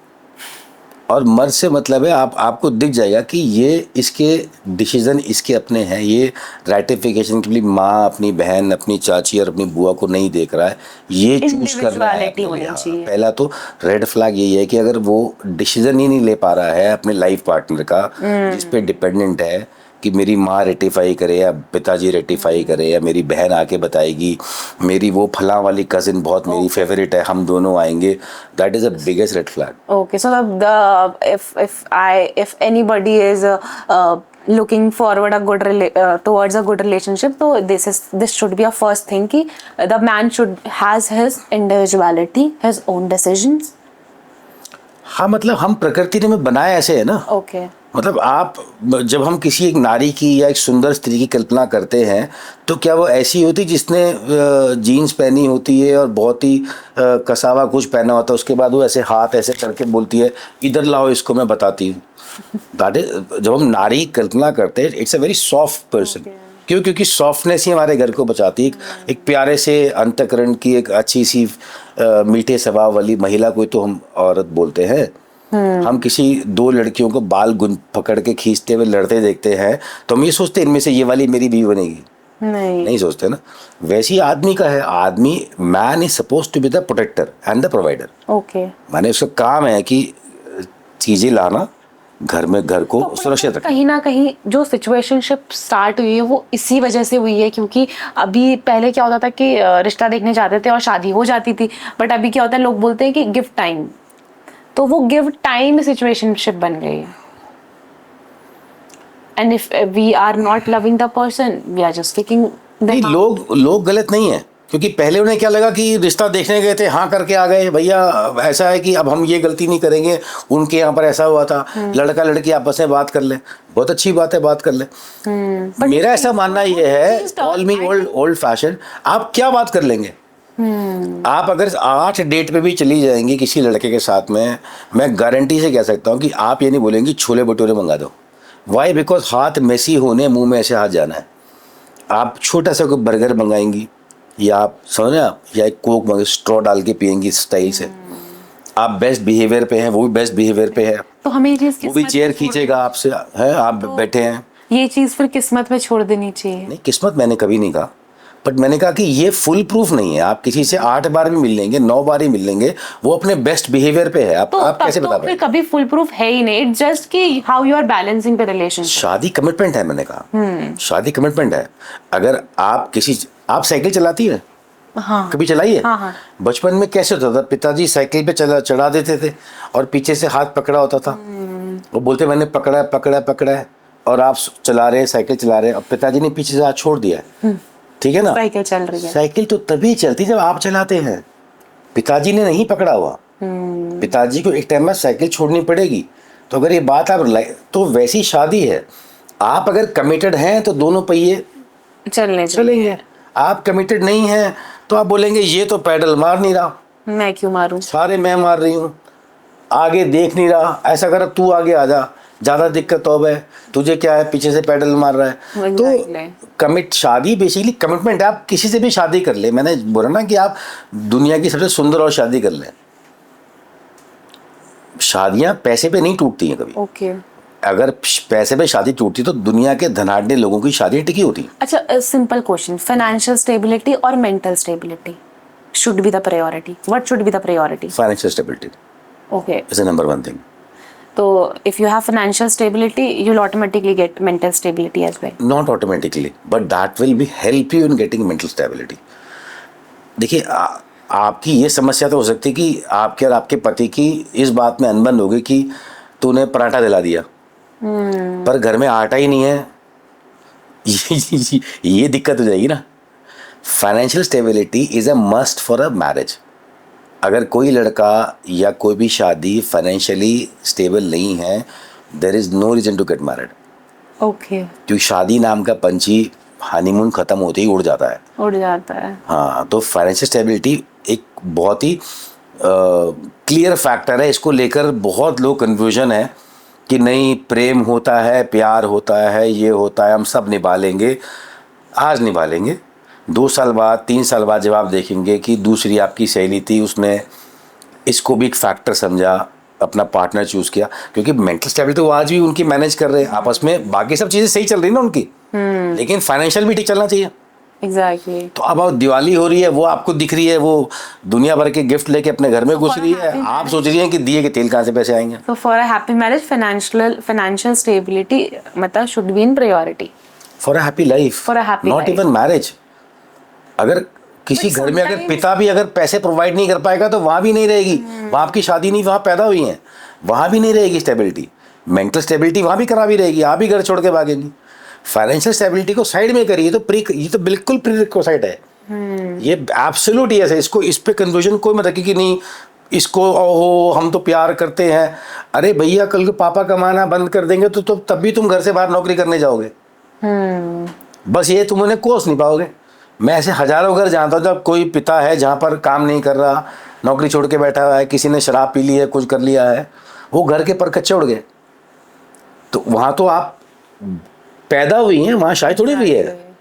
Speaker 2: और मर्द से मतलब है आपको दिख जाएगा कि ये इसके डिसीजन इसके अपने हैं, ये राइटिफिकेशन के लिए माँ अपनी बहन अपनी चाची और अपनी बुआ को नहीं देख रहा है, ये चूज कर रहा है। पहला तो रेड फ्लैग यही है कि अगर वो डिसीजन ही नहीं ले पा रहा है अपने लाइफ पार्टनर का, जिस पे डिपेंडेंट है कि मेरी माँ रेटिफाई करे या पिताजी रेटिफाई करे या मेरी बहन आके बताएगी मेरी वो फलां वाली कजिन बहुत मेरी फेवरेट है, हम दोनों आएंगे, that is the biggest red flag.
Speaker 1: Okay, so if anybody is looking forward towards a good relationship, so this should be a first thing कि the man should has his individuality, his own decisions.
Speaker 2: हाँ, मतलब हम प्रकृति ने हमें बनाया ऐसे है ना.
Speaker 1: Okay.
Speaker 2: मतलब आप जब हम किसी एक नारी की या एक सुंदर स्त्री की कल्पना करते हैं तो क्या वो ऐसी होती जिसने जीन्स पहनी होती है और बहुत ही कसावा कुछ पहना होता है, उसके बाद वो ऐसे हाथ ऐसे करके बोलती है इधर लाओ इसको मैं बताती हूँ. दैट इज, जब हम नारी की कल्पना करते हैं it's a very soft person. क्यों? क्योंकि सॉफ्टनेस ही हमारे घर को बचाती है. एक प्यारे से अंतःकरण की एक अच्छी सी मीठे स्वभाव वाली महिला को तो हम औरत बोलते हैं. हम किसी दो लड़कियों को बाल गुंद पकड़ के खींचते हुए लड़ते देखते हैं तो हम ये सोचते हैं इनमें से ये वाली मेरी बीवी बनेगी. नहीं सोचते ना. वैसे ही आदमी का है. आदमी, man is suppose to be the protector and the provider.
Speaker 1: Okay.
Speaker 2: माने उसका काम है कि चीजें लाना, घर को
Speaker 1: तो
Speaker 2: सुरक्षित रखना.
Speaker 1: कहीं ना कहीं जो सिचुएशनशिप स्टार्ट हुई है वो इसी वजह से हुई है, क्योंकि अभी पहले क्या होता था कि रिश्ता देखने जाते थे और शादी हो जाती थी, बट अभी क्या होता है लोग बोलते हैं कि गिव टाइम, तो वो गिव टाइम सिचुएशनशिप बन गई है. And if we are not loving the person we are just kicking.
Speaker 2: नहीं, लोग गलत नहीं है, क्योंकि पहले उन्हें क्या लगा कि रिश्ता देखने गए थे, हाँ करके आ गए, भैया ऐसा है कि अब हम ये गलती नहीं करेंगे, उनके यहाँ पर ऐसा हुआ था, लड़का लड़की आपस में बात कर ले, बहुत अच्छी बात है, बात कर ले. मेरा ऐसा मानना ये है, कॉल मी ओल्ड फैशन, आप क्या बात कर लेंगे. आप अगर 8 डेट पे भी चली जाएंगी किसी लड़के के साथ में, मैं गारंटी से कह सकता हूँ कि आप ये नहीं बोलेंगे छोले भटूरे मंगा दो. वाई? बिकॉज हाथ मेसी होने, मुंह में ऐसे हाथ जाना है. आप छोटा सा कोई बर्गर मंगाएंगी या आप समझे आप, या एक कोक मंगे स्ट्रॉ डाल के पियेंगी स्टाइल से. आप बेस्ट बिहेवियर पे हैं, वो भी बेस्ट बिहेवियर पे है,
Speaker 1: तो हमें ये चीज,
Speaker 2: वो भी चेयर खींचेगा आपसे, है आप बैठे हैं.
Speaker 1: ये चीज फिर किस्मत पे छोड़ देनी चाहिए.
Speaker 2: नहीं, किस्मत मैंने कभी नहीं कहा, बट मैंने कहा कि ये फुल प्रूफ नहीं है. आप किसी से 8 बार भी मिल लेंगे, 9 बार ही मिल लेंगे, वो अपने बेस्ट बिहेवियर पे है. आप कैसे बता पाएंगे?
Speaker 1: कभी फुल प्रूफ है ही नहीं. इट्स जस्ट कि how you are balancing the relationship.
Speaker 2: शादी कमिटमेंट है, मैंने कहा शादी कमिटमेंट है. अगर आप साइकिल चलाती है?
Speaker 1: हाँ.
Speaker 2: कभी चलाई है?
Speaker 1: हाँ.
Speaker 2: बचपन में कैसे होता था, पिताजी साइकिल पे चढ़ा देते थे और पीछे से हाथ पकड़ा होता था, वो बोलते मैंने पकड़ा है, और आप चला रहे, साइकिल चला रहे, और पिताजी ने पीछे से हाथ छोड़ दिया है. ठीक है ना,
Speaker 1: साइकिल चल रही है. साइकिल
Speaker 2: तो तभी चलती जब आप चलाते हैं, पिताजी ने नहीं पकड़ा हुआ. पिताजी को एक टाइम में साइकिल छोड़नी पड़ेगी. तो अगर ये बात आप तो वैसी शादी है, आप अगर कमिटेड हैं तो दोनों पहिए चलेंगे. आप कमिटेड नहीं हैं तो आप बोलेंगे ये तो पैडल मार नहीं रहा,
Speaker 1: मैं क्यों मारूं, सारे
Speaker 2: मैं मार रही हूँ, आगे देख नहीं रहा, ऐसा कर तू आगे आ जा, ज्यादा दिक्कत तो है, तुझे क्या है पीछे से पैडल मार रहा है. तो शादी बेसिकली कमिटमेंट है. आप किसी से भी शादी कर ले, मैंने बोला ना कि आप दुनिया की सबसे सुंदर और शादी कर ले. शादियां पैसे पे नहीं टूटती हैं कभी.
Speaker 1: ओके.
Speaker 2: अगर पैसे पे शादी टूटती तो दुनिया के धनाढ्य लोगों की शादियां टिकी होती.
Speaker 1: अच्छा, सिंपल क्वेश्चन, फाइनेंशियल स्टेबिलिटी और mental stability should be the priority. What should be the priority?
Speaker 2: Financial stability.
Speaker 1: Okay.
Speaker 2: Is the number one thing.
Speaker 1: So if you have financial stability, you'll automatically get mental stability as well.
Speaker 2: Not automatically, but that will be help you in getting mental stability. देखिए, आपकी ये समस्या तो हो सकती है कि आपके और आपके पति की इस बात में अनबन होगी कि तूने पराठा दिला दिया, पर घर में आटा ही नहीं है. ये दिक्कत हो जाएगी ना. Financial stability is a must for a marriage. अगर कोई लड़का या कोई भी शादी फाइनेंशियली स्टेबल नहीं है, there is no reason to get married.
Speaker 1: Okay,
Speaker 2: क्योंकि शादी नाम का पंछी हनीमून खत्म होते ही उड़ जाता है।
Speaker 1: उड़ जाता है।
Speaker 2: हाँ, तो फाइनेंशियल स्टेबिलिटी एक बहुत ही क्लियर फैक्टर है। इसको लेकर बहुत लोग कन्फ्यूजन है कि नहीं प्रेम होता है, प्यार होता है, ये होता है, हम सब निभा लेंगे। आज निभा लेंगे, 2 साल बाद 3 साल बाद जब आप देखेंगे कि दूसरी आपकी सहेली थी, उसने इसको भी एक फैक्टर समझा, अपना पार्टनर चूज किया। क्योंकि मेंटल स्टेबिलिटी वो आज भी उनकी मैनेज कर रहे हैं आपस में, बाकी सब चीज़ें सही चल रही ना उनकी, लेकिन फाइनेंशियल भी ठीक चलना चाहिए।
Speaker 1: एग्जैक्टली।
Speaker 2: तो अब दिवाली हो रही है, वो आपको दिख रही है, वो दुनिया भर के गिफ्ट लेके अपने घर में घुस रही है, आप सोच रही हैं कि दिए के तेल कहाँ से पैसे आएंगे।
Speaker 1: So for a happy marriage, financial stability मतलब should be in priority.
Speaker 2: For a happy life,
Speaker 1: For a happy
Speaker 2: not
Speaker 1: life.
Speaker 2: Even marriage. अगर किसी
Speaker 1: But
Speaker 2: घर में अगर
Speaker 1: sometimes-
Speaker 2: पिता भी अगर पैसे प्रोवाइड नहीं कर पाएगा तो वहाँ भी नहीं रहेगी। वहाँ आपकी शादी नहीं, वहाँ पैदा हुई है, वहाँ भी नहीं रहेगी स्टेबिलिटी। मेंटल स्टेबिलिटी वहाँ भी खराब ही रहेगी, आप भी घर छोड़ के भागेंगी। फाइनेंशियल स्टेबिलिटी को साइड में करिए, ये तो बिल्कुल प्रीरिक्विजिट है। ये एब्सोल्यूट यस है। इसको इस पे कंफ्यूजन कोई मत रखिए कि नहीं इसको ओहो हम तो प्यार करते हैं। अरे भैया, कल को पापा कमाना बंद कर देंगे तो तब भी तुम घर से बाहर नौकरी करने जाओगे। बस ये तुम उन्हें कोस नहीं पाओगे। मैं ऐसे हजारों घर जानता हूँ जब कोई पिता है जहाँ पर काम नहीं कर रहा, नौकरी छोड़ के बैठा हुआ है, किसी ने शराब पी ली है, कुछ कर लिया है, वो घर के पर कच्चे उड़ गए। तो वहाँ तो आप पैदा हुई हैं, वहाँ शायद थोड़ी हुई है।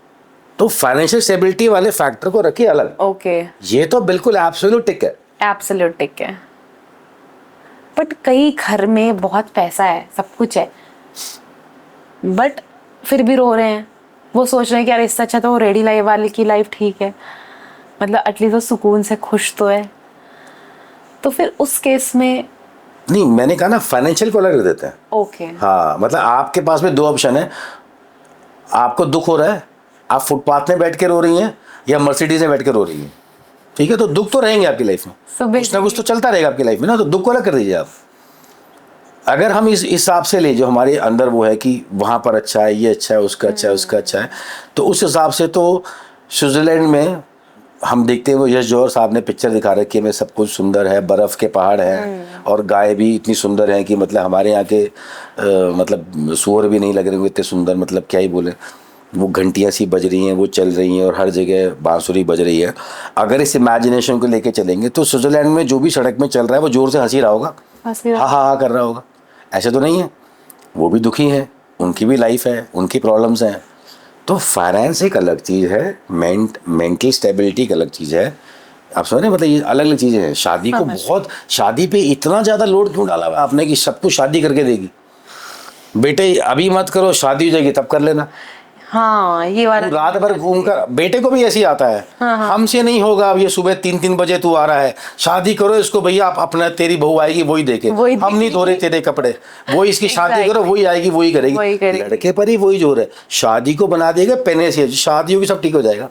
Speaker 2: तो फाइनेंशियल स्टेबिलिटी वाले फैक्टर को रखिए अलग।
Speaker 1: ओके,
Speaker 2: ये तो बिल्कुल एब्सोल्यूट टिक है।
Speaker 1: एब्सोल्यूट टिक है। बट कई घर में बहुत पैसा है, सब कुछ है, बट फिर भी रो रहे हैं। वो सोच रहे हैं कि यार इससे अच्छा तो वो रेडी लाइफ वाले की लाइफ ठीक है, मतलब एटलीस्ट वो सुकून से खुश तो है। तो फिर उस केस में
Speaker 2: नहीं, मैंने कहा ना फाइनेंशियल को अलग रख देते हैं।
Speaker 1: ओके,
Speaker 2: हाँ, मतलब आपके पास में 2 ऑप्शन है। आपको दुख हो रहा है, आप फुटपाथ में बैठ के रो रही हैं या मर्सिडीज में बैठ के रो रही हैं, ठीक है, तो दुख तो रहेंगे आपकी लाइफ में, कुछ ना कुछ तो चलता रहेगा आपकी लाइफ में ना, तो दुख को अलग कर दीजिए आप। अगर हम इस हिसाब से ले, जो हमारे अंदर वो है कि वहाँ पर अच्छा है, ये अच्छा है, उसका अच्छा है, उसका अच्छा है, तो उस हिसाब से तो स्विट्जरलैंड में हम देखते हैं वो यश जौहर साहब ने पिक्चर दिखा रखी है, में सब कुछ सुंदर है, बर्फ़ के पहाड़ हैं और गाय भी इतनी सुंदर है कि मतलब हमारे यहाँ के मतलब सूअर भी नहीं लग रहे इतने सुंदर, मतलब क्या ही बोले। वो घंटियाँ सी बज रही हैं, वो चल रही हैं और हर जगह बांसुरी बज रही है। अगर इस इमेजिनेशन को लेके चलेंगे तो स्विट्जरलैंड में जो भी सड़क में चल रहा है वो ज़ोर से हंसी रहा होगा, हा हा हा कर रहा होगा। ऐसे तो नहीं है, वो भी दुखी हैं, उनकी भी लाइफ है, उनकी प्रॉब्लम्स हैं। तो फाइनेंस एक अलग चीज़ है, मेंटल स्टेबिलिटी एक अलग चीज़ है। आप समझ रहे हैं, मतलब ये अलग अलग चीज़ें हैं। शादी को बहुत, शादी पे इतना ज़्यादा लोड क्यों डाला आपने कि सब कुछ शादी करके देगी। बेटे अभी मत करो, शादी हो जाएगी तब कर लेना।
Speaker 1: हाँ, ये वाला
Speaker 2: तू रात भर घूमकर, बेटे को भी ऐसे ही आता है, हमसे नहीं होगा, अब ये सुबह 3-3 बजे तू आ रहा है, शादी करो इसको भैया, आप अपना, तेरी बहू आएगी वही देखे, हम नहीं धो रहे तेरे कपड़े, वो इसकी शादी करो, वही आएगी वही करेगी। लड़के पर ही वही जोर है, शादी को बना देगा पहले से, शादी होगी सब ठीक हो जाएगा।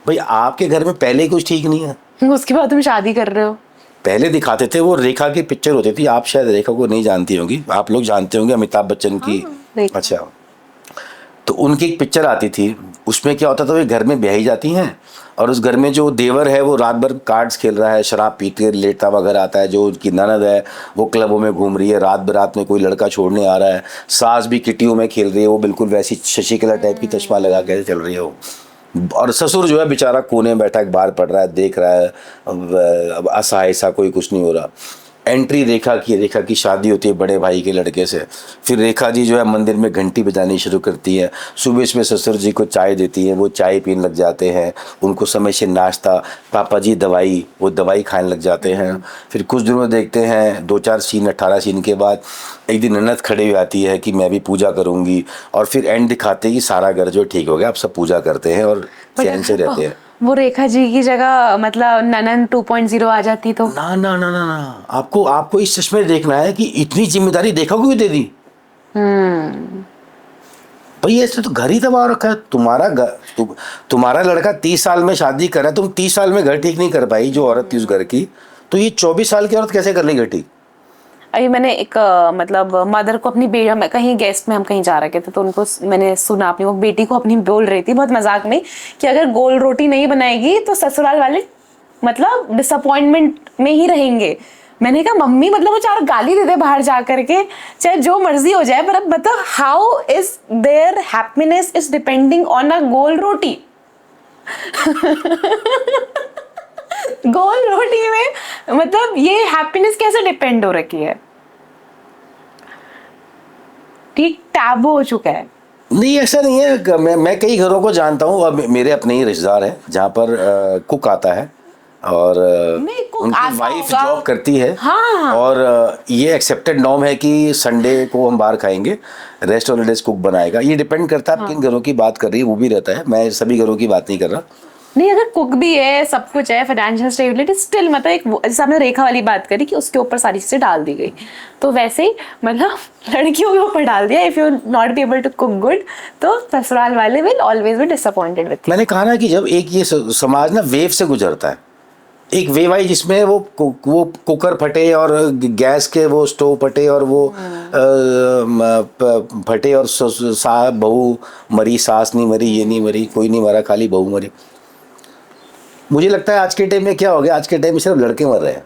Speaker 2: भाई आपके घर में पहले ही कुछ ठीक नहीं है,
Speaker 1: उसके बाद तुम शादी कर रहे हो।
Speaker 2: पहले दिखाते थे, वो रेखा की पिक्चर होती थी, आप शायद रेखा को नहीं जानती होंगी, आप लोग जानते होंगे, अमिताभ बच्चन की। अच्छा, तो उनकी एक पिक्चर आती थी, उसमें क्या होता था, वो घर में ब्याही जाती हैं और उस घर में जो देवर है वो रात भर कार्ड्स खेल रहा है, शराब पीते लेटता हुआ घर आता है। जो उनकी ननद है वो क्लबों में घूम रही है, रात बरात में कोई लड़का छोड़ने आ रहा है, सास भी किटियों में खेल रही है, वो बिल्कुल वैसी शशिकला टाइप की चश्मा लगा के चल रही है वो, और ससुर जो है बेचारा कोने में बैठा अखबार पढ़ रहा है, देख रहा है, अब असहाय सा, कोई कुछ नहीं हो रहा। एंट्री रेखा की शादी होती है बड़े भाई के लड़के से। फिर रेखा जी जो है मंदिर में घंटी बजानी शुरू करती है, सुबह सुबह ससुर जी को चाय देती हैं, वो चाय पीने लग जाते हैं, उनको समय से नाश्ता, पापा जी दवाई, वो दवाई खाने लग जाते हैं। फिर कुछ दिनों में देखते हैं 2-4 सीन, 18 सीन के बाद एक दिन ननद खड़ी हुई आती है कि मैं भी पूजा करूँगी, और फिर एंड दिखाते हैं कि सारा घर जो ठीक हो गया, अब सब पूजा करते हैं और चैन से रहते हैं।
Speaker 1: वो रेखा जी की जगह मतलब ननन 2.0 आ जाती तो
Speaker 2: ना ना ना ना ना, आपको इस चश्मे देखना है कि इतनी जिम्मेदारी रेखा को भी दे दी। भाई ऐसे तो घर ही तबाह रखा है तुम्हारा घर, तुम्हारा लड़का 30 साल में शादी कर रहा है, तुम 30 साल में घर ठीक नहीं कर पाई जो औरत थी उस घर की, तो ये 24 साल की औरत कैसे कर ली घर ठीक।
Speaker 1: अभी मैंने एक मतलब मदर को अपनी बेटी, हम कहीं गेस्ट में हम कहीं जा रहे थे तो उनको मैंने सुना, अपनी वो बेटी को अपनी बोल रही थी बहुत मजाक में कि अगर गोल रोटी नहीं बनाएगी तो ससुराल वाले मतलब डिसअपॉइंटमेंट में ही रहेंगे। मैंने कहा मम्मी मतलब वो चार गाली दे दे बाहर जा करके, चाहे जो मर्जी हो जाए, पर अब मतलब how is their happiness is depending on a गोल रोटी। गोल रोटी में मतलब ये हैप्पीनेस कैसे डिपेंड हो रखी है? ठीक टैबू हो चुका है।
Speaker 2: नहीं ऐसा नहीं है, मैं कई घरों को जानता हूँ, अब मेरे अपने ही रिश्तेदार हैं जहाँ पर कुक आता है और उनकी वाइफ जॉब करती है।
Speaker 1: हाँ।
Speaker 2: और ये एक्सेप्टेड नॉर्म है कि संडे को हम बाहर खाएंगे, rest of the days cook बनाएगा। ये डिपेंड करता है आप किन घरों की बात कर रही है, वो भी रहता है, मैं सभी घरों की बात नहीं कर रहा।
Speaker 1: नहीं, अगर कुक भी है, सब कुछ है, फाइनेंशियल स्टेबिलिटी, स्टिल मतलब एक जैसे आपने रेखा वाली बात करी कि उसके ऊपर सारी चीजें डाल दी गई, तो वैसे ही मतलब लड़कियों के ऊपर डाल दिया। If you not be able to cook good, तो ससुराल वाले will always be disappointed with you.
Speaker 2: मैंने कहा ना कि जब एक ये समाज ना वेव से गुजरता है, एक वेव आई जिसमें वो कुकर फटे और गैस के वो स्टोव फटे और वो फटे और बहू मरी, सास नहीं मरी, ये नहीं मरी, कोई नहीं मरा, खाली बहू मरी। मुझे लगता है आज के टाइम में क्या हो गया, आज के टाइम में सिर्फ लड़के मर रहे हैं।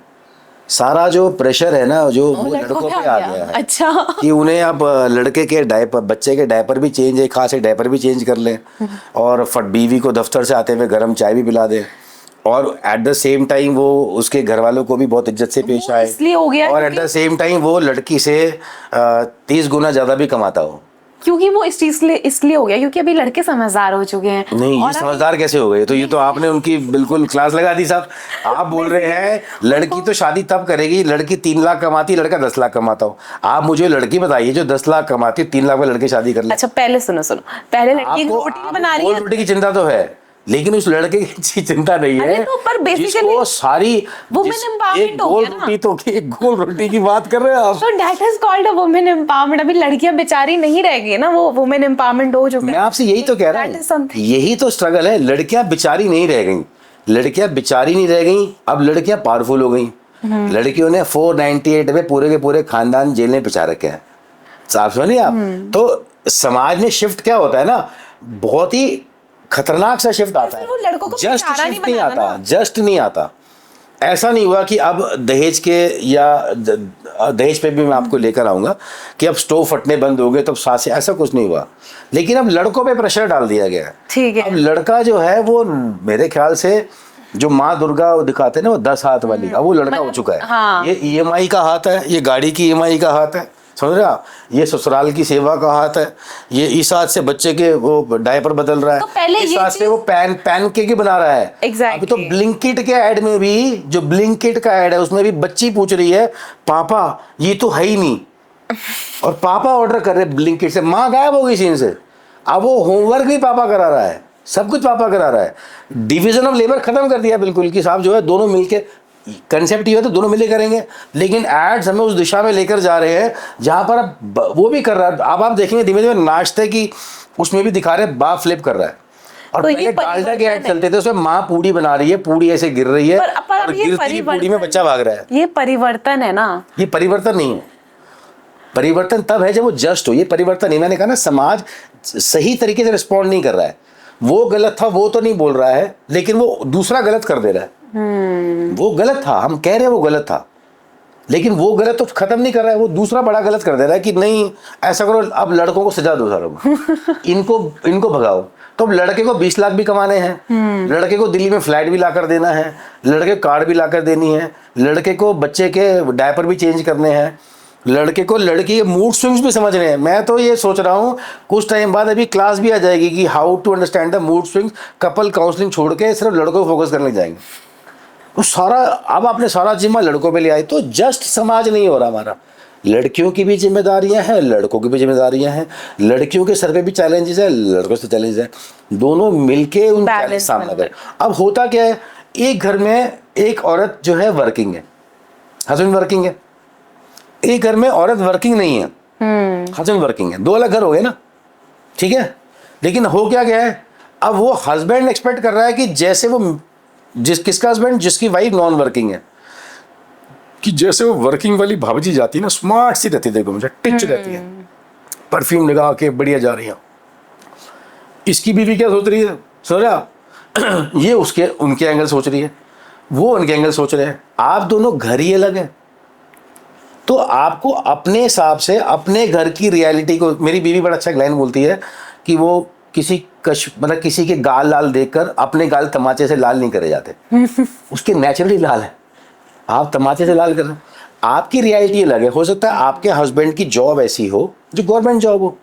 Speaker 2: सारा जो प्रेशर है ना जो वो लड़कों पे आ गया है।
Speaker 1: अच्छा।
Speaker 2: कि उन्हें अब लड़के के डायपर, बच्चे के डायपर भी चेंज है, खास एक डायपर भी चेंज कर लें और फट बीवी को दफ्तर से आते हुए गर्म चाय भी पिला दें और एट द सेम टाइम वो उसके घर वालों को भी बहुत इज्जत से पेश आए,
Speaker 1: इसलिए हो गया
Speaker 2: और एट द सेम टाइम वो लड़की से 30 गुना ज्यादा भी कमाता हो।
Speaker 1: क्योंकि वो इस चीज इसलिए हो गया क्योंकि अभी लड़के समझदार हो चुके हैं।
Speaker 2: नहीं, ये समझदार कैसे हो गए? तो ये तो आपने उनकी बिल्कुल क्लास लगा दी साहब। आप बोल रहे हैं लड़की तो शादी तब करेगी, लड़की 3 लाख कमाती, लड़का 10 लाख कमाता हो। आप मुझे लड़की बताइए जो 10 लाख कमाती, 3 लाख में लड़के शादी कर ले।
Speaker 1: अच्छा पहले सुनो, पहले लड़की रोटी बना रही है,
Speaker 2: रोटी की चिंता तो है, लेकिन उस लड़के की चिंता नहीं है।
Speaker 1: तो पर
Speaker 2: बेसिकली सारी
Speaker 1: वुमेन एम्पावरमेंट हो गया ना।
Speaker 2: रोटी तो एक गोल रोटी की बात कर रहे हैं आप।
Speaker 1: So that is called a women empowerment। अभी लड़कियां बेचारी नहीं रह गई ना, वो वुमेन एम्पावरमेंट हो चुका है।
Speaker 2: मैं आपसे यही तो कह रहा हूँ, यही तो स्ट्रगल है। लड़कियां बेचारी नहीं रह गई, लड़कियां बेचारी नहीं रह गई, अब लड़कियां पावरफुल हो गई। लड़कियों ने 498 में पूरे के पूरे खानदान जेल में पिछा रखे हैं। साफ सुनिए आप। तो समाज में शिफ्ट क्या होता है ना, बहुत ही खतरनाक सा शिफ्ट आता है। जस्ट शिफ्ट नहीं आता, जस्ट नहीं आता। ऐसा नहीं हुआ कि अब दहेज के या दहेज पे भी मैं आपको लेकर आऊंगा कि अब स्टोव फटने बंद हो गए तो सासे, ऐसा कुछ नहीं हुआ। लेकिन अब लड़कों पे प्रेशर डाल दिया गया है।
Speaker 1: ठीक है।
Speaker 2: अब लड़का जो है वो मेरे ख्याल से जो माँ दुर्गा दिखाते हैं ना वो 10 हाथ वाली, अब वो लड़का हो चुका है।
Speaker 1: हाँ।
Speaker 2: ये EMI का हाथ है, ये गाड़ी की EMI का हाथ है, समझ रहे आप, ये ससुराल की सेवा का हाथ है, ये इस हाथ से बच्चे के वो डायपर बदल रहा है,
Speaker 1: तो पहले
Speaker 2: इस हाथ से वो पैन केक ही बना रहा है।
Speaker 1: Exactly।
Speaker 2: अभी तो ब्लिंकिट के ऐड में भी, जो ब्लिंकिट का ऐड है उसमें भी बच्ची पूछ रही है पापा ये तो है ही नहीं, और पापा ऑर्डर कर रहे ब्लिंकिट से। माँ गायब हो गई सीन से, अब वो होमवर्क भी पापा करा रहा है, सब कुछ पापा करा रहा है। डिवीजन ऑफ लेबर खत्म कर दिया बिल्कुल कि साहब जो है दोनों मिलके, कंसेप्ट ये है तो दोनों मिले करेंगे। लेकिन एड्स हमें उस दिशा में लेकर जा रहे हैं जहां पर अब वो भी कर रहा है। अब आप देखेंगे धीमे धीमे नाश्ते की उसमें भी दिखा रहे हैं बाप फ्लिप कर रहा है। और
Speaker 1: तो
Speaker 2: पहले डालडा के ऐड चलते थे उसमें माँ पूड़ी बना रही है, पूड़ी ऐसे गिर रही है और गिरती पूड़ी में बच्चा भाग रहा है।
Speaker 1: ये परिवर्तन है ना,
Speaker 2: ये परिवर्तन नहीं है। परिवर्तन तब है जब वो जस्ट हो, ये परिवर्तन नहीं। मैंने कहा ना समाज सही तरीके से रिस्पॉन्ड नहीं कर रहा है। वो गलत था वो तो नहीं बोल रहा है, लेकिन वो दूसरा गलत कर दे रहा है। वो गलत था, हम कह रहे हैं वो गलत था, लेकिन वो गलत तो खत्म नहीं कर रहा है, वो दूसरा बड़ा गलत कर दे रहा है कि नहीं ऐसा करो, अब लड़कों को सजा दो सारों को, इनको भगाओ। तो अब लड़के को 20 लाख भी कमाने हैं, लड़के को दिल्ली में फ्लैट भी लाकर देना है, लड़के को कार भी लाकर देनी है, लड़के को बच्चे के डायपर भी चेंज करने हैं, लड़के को लड़की के मूड स्विंग्स भी समझने हैं। मैं तो ये सोच रहा हूँ कुछ टाइम बाद अभी क्लास भी आ जाएगी कि how to understand the mood swings. Couple counselling छोड़ के सिर्फ लड़कों को फोकस करने जाएंगे। तो सारा अब आपने सारा जिम्मा लड़कों पे ले आई, तो जस्ट समाज नहीं हो रहा हमारा। लड़कियों की भी जिम्मेदारियां हैं, लड़कों की भी जिम्मेदारियां हैं। लड़कियों के सर पे भी चैलेंजेस है, लड़कों से चैलेंजेस है, दोनों मिलके उन चैलेंज सामना करें। अब होता क्या है, एक घर में एक औरत जो है वर्किंग है, हस्बैंड वर्किंग है, एक घर में औरत वर्किंग नहीं है, हस्बैंड वर्किंग है, 2 अलग घर हो गए ना, ठीक है। लेकिन हो क्या गया है, अब वो हस्बैंड एक्सपेक्ट कर रहा है कि जैसे वो किसका हस्बैंड, जिसकी वाइफ नॉन वर्किंग है, कि जैसे वो वर्किंग वाली भाभी जाती है ना, स्मार्ट सी रहती है, देखो मुझे टिच रहती है, परफ्यूम लगा के बढ़िया जा रही है। इसकी बीवी क्या सोच रही है, सोच रहा ये उसके उनके एंगल सोच रही है, वो उनके एंगल सोच रहे हैं, आप दोनों घर ही अलग हैं। तो आपको अपने हिसाब से अपने घर की रियलिटी को, मेरी बीवी बड़ा अच्छा लाइन बोलती है कि वो मतलब किसी के गाल लाल देखकर अपने गाल तमाचे से लाल नहीं करे जाते। उसके नेचुरली लाल है, आप तमाचे से लाल कर रहे हैं। आपकी रियलिटी अलग है। हो सकता है आपके हस्बैंड की जॉब ऐसी हो जो गवर्नमेंट जॉब हो,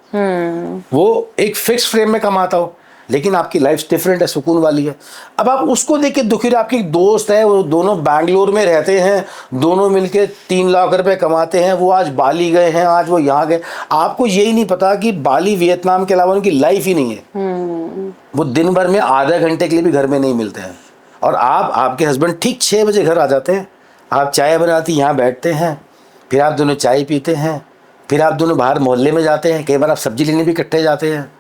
Speaker 2: वो एक फिक्स फ्रेम में कमाता हो, लेकिन आपकी लाइफ डिफरेंट है, सुकून वाली है। अब आप उसको देख के दुखी, आपकी एक दोस्त है, वो दोनों बैंगलोर में रहते हैं, दोनों मिलके 3 लाख रुपए कमाते हैं, वो आज बाली गए हैं, आज वो यहाँ गए। आपको यही नहीं पता कि बाली वियतनाम के अलावा उनकी लाइफ ही नहीं है। वो दिन भर में आधा घंटे के लिए भी घर में नहीं मिलते हैं। और आपके हस्बैंड ठीक 6 बजे घर आ जाते हैं, आप चाय बनाती यहाँ बैठते हैं, फिर आप दोनों चाय पीते हैं, फिर आप दोनों बाहर मोहल्ले में जाते हैं, कई बार आप सब्जी लेने भी इकट्ठे जाते हैं।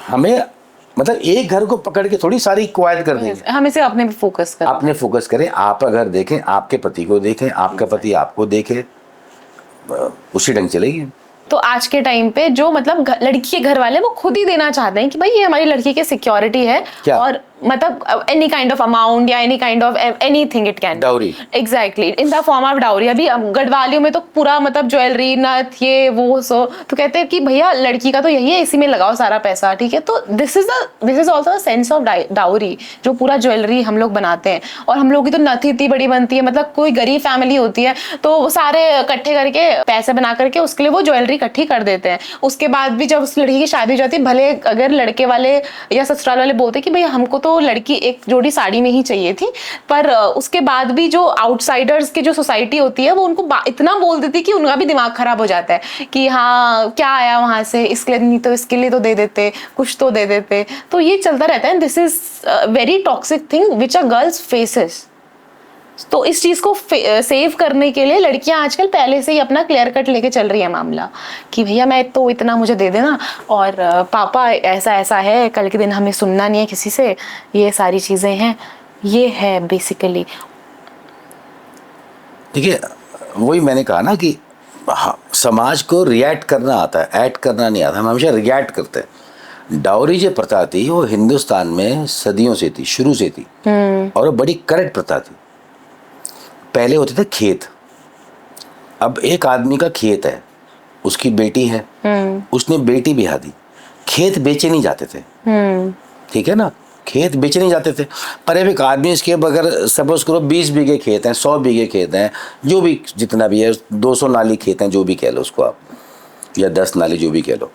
Speaker 2: हमें मतलब एक घर को पकड़ के थोड़ी सारी क्वाइट कर देंगे,
Speaker 1: हमें सिर्फ अपने पे फोकस करें।
Speaker 2: अपने फोकस करें। आप अगर देखें, आपके पति को देखें, आपका पति आपको देखे, उसी ढंग चलेगी।
Speaker 1: तो आज के टाइम पे जो मतलब लड़की के घर वाले वो खुद ही देना चाहते हैं कि भाई ये हमारी लड़की की सिक्योरिटी है,
Speaker 2: क्या?
Speaker 1: और मतलब एनी काइंड ऑफ अमाउंट या any kind of anything it can,
Speaker 2: dowry,
Speaker 1: exactly in the form of dowry. अभी गढ़वालियों में तो पूरा मतलब ज्वेलरी नथ ये वो सो, तो कहते हैं कि भैया लड़की का तो यही है, इसी में लगाओ सारा पैसा, ठीक है। तो this is also sense of dowry, जो पूरा ज्वेलरी हम लोग बनाते हैं। और हम लोग की तो नथ इतनी बड़ी बनती है, मतलब कोई गरीब फैमिली होती है तो वो सारे इकट्ठे करके पैसे बना करके उसके लिए वो ज्वेलरी इकट्ठी कर देते हैं। उसके बाद भी जब उस लड़की की शादी हो जाती है, भले अगर लड़के वाले या ससुराल वाले बोलते कि भैया हमको तो लड़की एक जोड़ी साड़ी में ही चाहिए थी, पर उसके बाद भी जो आउटसाइडर्स की जो सोसाइटी होती है वो उनको इतना बोल देती कि उनका भी दिमाग खराब हो जाता है कि हाँ क्या आया वहां से, इसके लिए नहीं तो इसके लिए तो दे देते, कुछ तो दे देते। तो ये चलता रहता है। This is very toxic thing which a girls faces. तो इस चीज को सेव करने के लिए लड़कियां आजकल पहले से ही अपना क्लियर कट लेके चल रही है मामला कि भैया मैं तो इतना मुझे दे देना, और पापा ऐसा ऐसा है, कल के दिन हमें सुनना नहीं है किसी से, ये सारी चीजें हैं। ये है बेसिकली।
Speaker 2: देखिए वही मैंने कहा ना कि समाज को रिएक्ट करना आता है, एक्ट करना नहीं आता। हम हमेशा रिएक्ट करते हैं। डाउरी जो प्रथा थी वो हिंदुस्तान में सदियों से थी, शुरू से थी, और वो बड़ी करेक्ट प्रथा थी। पहले होते थे खेत। अब एक आदमी का खेत है, उसकी बेटी है, उसने बेटी ब्याह दी, खेत बेचे नहीं जाते थे, ठीक है ना, खेत बेचे नहीं जाते थे। पर अब एक आदमी, इसके अगर सपोज करो 20 बीघे खेत हैं, 100 बीघे खेत हैं, जो भी जितना भी है, 200 नाली खेत हैं, जो भी कह लो उसको आप, या 10 नाली जो भी कह लो।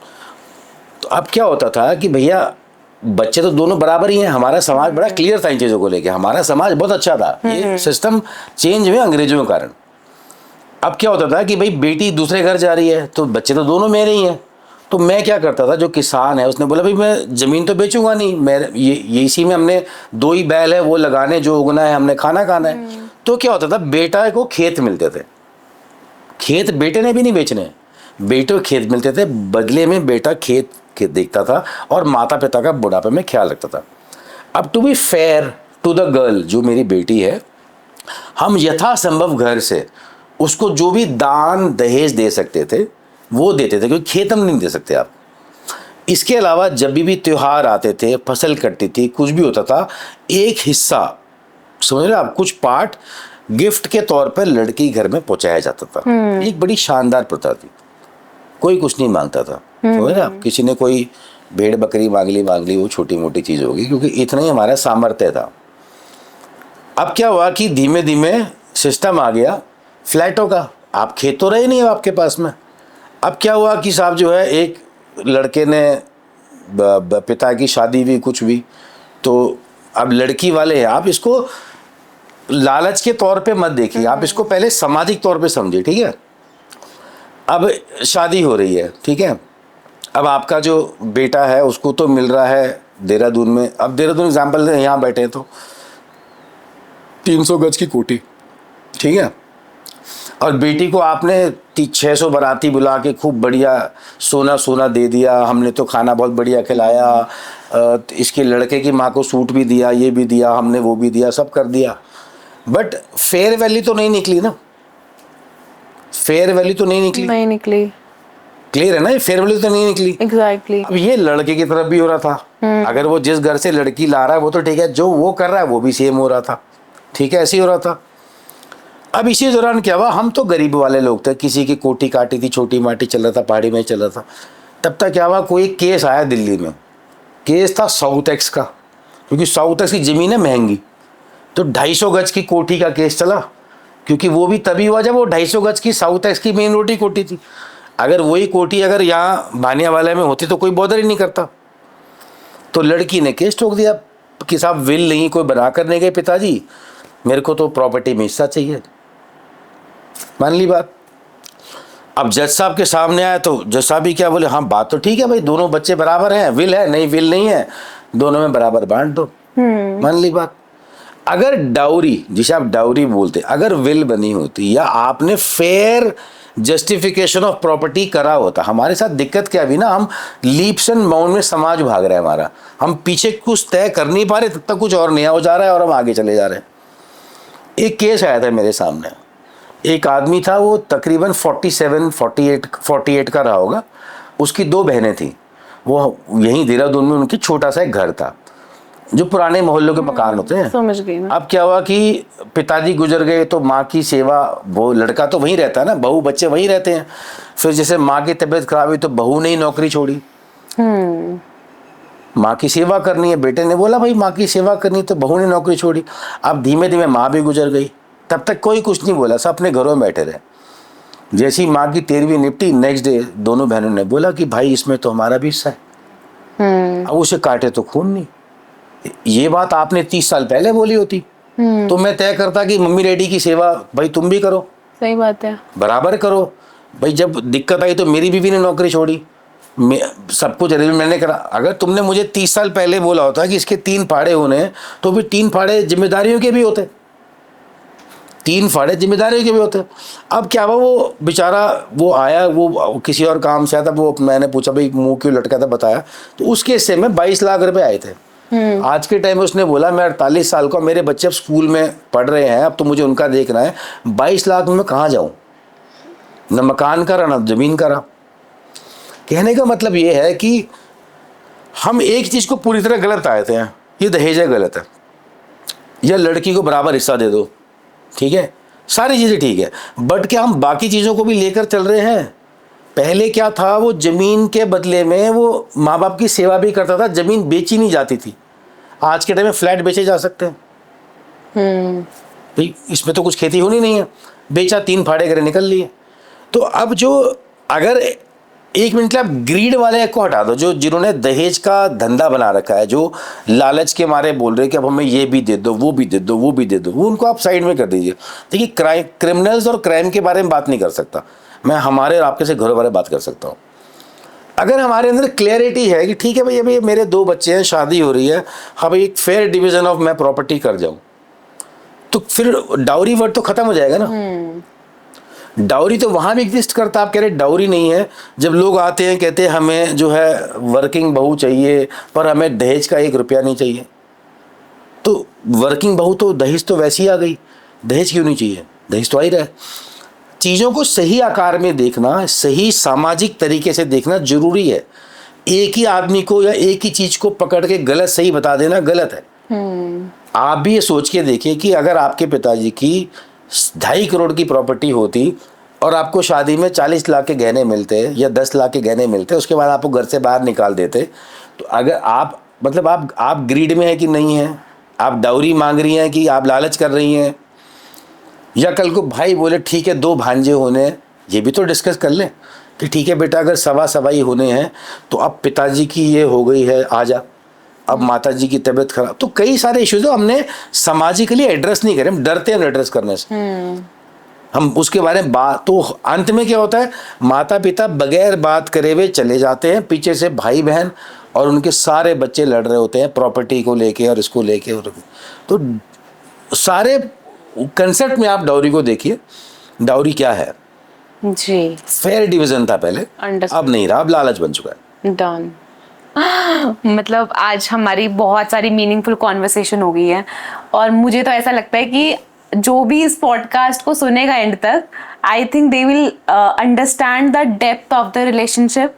Speaker 2: तो अब क्या होता था कि भैया बच्चे तो दोनों बराबर ही हैं। हमारा समाज बड़ा क्लियर था इन चीज़ों को लेके, हमारा समाज बहुत अच्छा था। ये सिस्टम चेंज हुए अंग्रेजों के कारण। अब क्या होता था कि भाई बेटी दूसरे घर जा रही है तो बच्चे तो दोनों मेरे ही हैं। तो मैं क्या करता था, जो किसान है उसने बोला भाई मैं ज़मीन तो बेचूंगा नहीं, मैं ये इसी में हमने 2 ही बैल है, वो लगाने, जो उगना है हमने खाना खाना है। तो क्या होता था, बेटा को खेत मिलते थे, खेत बेटे ने भी नहीं बेचने, बेटे को खेत मिलते थे, बदले में बेटा खेत देखता था और माता पिता का बुढ़ापे में ख्याल रखता था। अब to be fair to the girl, जो मेरी बेटी है, हम यथासंभव घर से उसको जो भी दान दहेज दे सकते थे वो देते थे, क्योंकि खेत हम नहीं दे सकते आप। इसके अलावा जब भी त्योहार आते थे, फसल कटती थी, कुछ भी होता था, एक हिस्सा, समझ रहे आप, कुछ पार्ट गिफ्ट के तौर पर लड़की घर में पहुंचाया जाता था। एक बड़ी शानदार प्रथा थी, कोई कुछ नहीं मांगता था, समझ रहे आप। किसी ने कोई भेड़ बकरी मांग ली, वो छोटी मोटी चीज़ होगी, क्योंकि इतना ही हमारा सामर्थ्य था। अब क्या हुआ कि धीमे धीमे सिस्टम आ गया फ्लैटों का, आप खेत तो रहे नहीं हो आपके पास में। अब क्या हुआ कि साहब जो है, एक लड़के ने पिता की शादी भी कुछ भी, तो अब लड़की वाले हैं, आप इसको लालच के तौर पे मत देखिए, आप इसको पहले सामाजिक तौर पे समझिए, ठीक है। अब शादी हो रही है, ठीक है, अब आपका जो बेटा है उसको तो मिल रहा है देहरादून में, अब देहरादून एग्जाम्पल यहाँ बैठे हैं तो 300 गज की कोठी, ठीक है, और बेटी को आपने 600 बाराती बुला के खूब बढ़िया सोना सोना दे दिया, हमने तो खाना बहुत बढ़िया खिलाया, इसके लड़के की माँ को सूट भी दिया, ये भी दिया हमने, वो भी दिया, सब कर दिया, बट फेयर वैल्यू तो नहीं निकली ना, फेयर वैल्यू तो नहीं निकली,
Speaker 1: निकली।
Speaker 2: क्लियर है ना, ये फेयर वैल्यू तो नहीं निकली।
Speaker 1: एग्जैक्टली।
Speaker 2: अब ये लड़के की तरफ भी हो रहा था, अगर वो जिस घर से लड़की ला रहा है वो तो ठीक है, जो वो कर रहा है वो भी सेम हो रहा था, ठीक है, ऐसे ही हो रहा था। अब इसी दौरान क्या हुआ, हम तो गरीब वाले लोग थे, किसी की कोठी काटी थी, छोटी माटी चल रहा था, पहाड़ी में चल रहा था। तब तक क्या हुआ, कोई केस आया दिल्ली में, केस था साउथ एक्स का, क्योंकि साउथ एक्स की ज़मीन है महंगी, तो 250 गज की कोठी का केस चला, क्योंकि वो भी तभी हुआ जब वो 250 गज की साउथ एक्स की मेन रोड कोठी थी। अगर वही कोठी अगर यहाँ भानियावाला में होती तो कोई बॉदर ही नहीं करता। तो लड़की ने केस ठोक दिया कि साहब विल नहीं कोई बना कर नहीं गए पिताजी, मेरे को तो प्रॉपर्टी में हिस्सा चाहिए। मान ली बात। अब जज साहब के सामने आया तो जज साहब भी क्या बोले, हाँ बात तो ठीक है भाई, दोनों बच्चे बराबर हैं, विल है नहीं, विल नहीं है, दोनों में बराबर बांट दो। मान ली बात। अगर डाउरी, जिसे आप डाउरी बोलते, अगर विल बनी होती या आपने फेयर जस्टिफिकेशन ऑफ प्रॉपर्टी करा होता, हमारे साथ दिक्कत क्या भी ना, हम लीप्स एंड बाउंड में समाज भाग रहा है हमारा, हम पीछे कुछ तय कर नहीं पा रहे, तब तक कुछ और नया हो जा रहा है और हम आगे चले जा रहे हैं। एक केस आया था मेरे सामने, एक आदमी था, वो तकरीबन 48 का रहा होगा, उसकी 2 बहनें थी, वो यहीं देहरादून में उनकी छोटा सा एक घर था, जो पुराने मोहल्लों के मकान होते हैं।
Speaker 1: समझ गई मैं।
Speaker 2: अब क्या हुआ कि पिताजी गुजर गए तो माँ की सेवा, वो लड़का तो वहीं रहता है ना, बहू बच्चे वहीं रहते हैं। फिर जैसे माँ की तबीयत खराब हुई तो बहू ने ही नौकरी छोड़ी, माँ की सेवा करनी है, बेटे ने बोला भाई माँ की सेवा करनी, तो बहू ने नौकरी छोड़ी। अब धीमे धीमे माँ भी गुजर गई, तब तक कोई कुछ नहीं बोला, सब अपने घरों में बैठे रहे। जैसी माँ की 13वीं निपटी, नेक्स्ट डे दोनों बहनों ने बोला कि भाई इसमें तो हमारा भी हिस्सा है। अब उसे काटे तो खून नहीं। ये बात आपने 30 साल पहले बोली होती तो मैं तय करता कि मम्मी डैडी की सेवा भाई तुम भी करो,
Speaker 1: सही बात है,
Speaker 2: बराबर करो भाई। जब दिक्कत आई तो मेरी बीवी ने नौकरी छोड़ी, सब कुछ अरेंज मैंने करा। अगर तुमने मुझे 30 साल पहले बोला होता कि इसके 3 फाड़े होने हैं, तो भी 3 फाड़े जिम्मेदारियों के भी होते, 3 फाड़े जिम्मेदारियों के भी होते। अब क्या हुआ, वो बेचारा वो आया, वो किसी और काम से आया था, वो मैंने पूछा भाई मुंह क्यों लटका था, बताया, तो उसके हिस्से में 22 लाख रुपए आए थे। आज के टाइम में उसने बोला मैं 48 साल का, मेरे बच्चे अब स्कूल में पढ़ रहे हैं, अब तो मुझे उनका देखना है, 22 लाख में मैं कहाँ जाऊँ, न मकान का रहा ना जमीन का रहा। कहने का मतलब ये है कि हम एक चीज़ को पूरी तरह गलत आते हैं, ये दहेज है, गलत है, या लड़की को बराबर हिस्सा दे दो, ठीक है, सारी चीज़ें ठीक है, बट क्या हम बाकी चीज़ों को भी लेकर चल रहे हैं? पहले क्या था, वो ज़मीन के बदले में वो माँ बाप की सेवा भी करता था, ज़मीन बेची नहीं जाती थी। आज के टाइम में फ्लैट बेचे जा सकते हैं, भाई इसमें तो कुछ खेती होनी नहीं है, बेचा, 3 फाड़े करे निकल लिए। तो अब जो, अगर 1 मिनट आप ग्रीड वाले को हटा दो, जो जिन्होंने दहेज का धंधा बना रखा है, जो लालच के मारे बोल रहे हैं कि अब हमें ये भी दे दो, वो भी दे दो, वो भी दे दो, वो उनको आप साइड में कर दीजिए। देखिए क्रिमिनल्स और क्राइम के बारे में बात नहीं कर सकता मैं, हमारे और आपके से घरों बारे बात कर सकता हूँ। अगर हमारे अंदर क्लैरिटी है कि ठीक है भाई अभी मेरे 2 बच्चे हैं, शादी हो रही है, हाँ भाई एक फेयर डिवीजन ऑफ मैं प्रॉपर्टी कर जाऊँ, तो फिर डाउरी वर्ड तो खत्म हो जाएगा ना। डाउरी तो वहाँ भी एग्जिस्ट करता, आप कह रहे डाउरी नहीं है, जब लोग आते हैं कहते हैं हमें जो है वर्किंग बहू चाहिए पर हमें दहेज का 1 रुपया नहीं चाहिए, तो वर्किंग बहू तो दहेज तो वैसी आ गई, दहेज क्यों नहीं चाहिए, दहेज तो आ ही रहा है। चीज़ों को सही आकार में देखना, सही सामाजिक तरीके से देखना जरूरी है। एक ही आदमी को या एक ही चीज़ को पकड़ के गलत सही बता देना गलत है। आप भी ये सोच के देखिए कि अगर आपके पिताजी की 2.5 करोड़ की प्रॉपर्टी होती और आपको शादी में 40 लाख के गहने मिलते या 10 लाख के गहने मिलते, उसके बाद आपको घर से बाहर निकाल देते, तो अगर आप मतलब आप ग्रीड में है कि नहीं है, आप डाउरी मांग रही हैं कि आप लालच कर रही हैं, या कल को भाई बोले ठीक है 2 भांजे होने हैं, ये भी तो डिस्कस कर लें कि ठीक है बेटा अगर सवा ही होने हैं, तो अब पिताजी की ये हो गई है आजा, अब माता जी की तबीयत खराब, तो कई सारे इश्यूज तो हमने सामाजिकली एड्रेस नहीं करे, हम डरते हैं एड्रेस करने से। हम उसके बारे में बात, तो अंत में क्या होता है, माता पिता बगैर बात करे हुए चले जाते हैं, पीछे से भाई बहन और उनके सारे बच्चे लड़ रहे होते हैं प्रॉपर्टी को लेके और इसको लेके। तो सारे कंसेप्ट में आप डाउरी को देखिए, डाउरी क्या है
Speaker 1: जी,
Speaker 2: फेयर डिवीजन था पहले, अब नहीं रहा, अब लालच बन चुका है।
Speaker 1: डन। मतलब आज हमारी बहुत सारी मीनिंगफुल कॉन्वर्सेशन हो गई है, और मुझे तो ऐसा लगता है कि जो भी इस पॉडकास्ट को सुनेगा एंड तक, I think they will understand the depth of the relationship,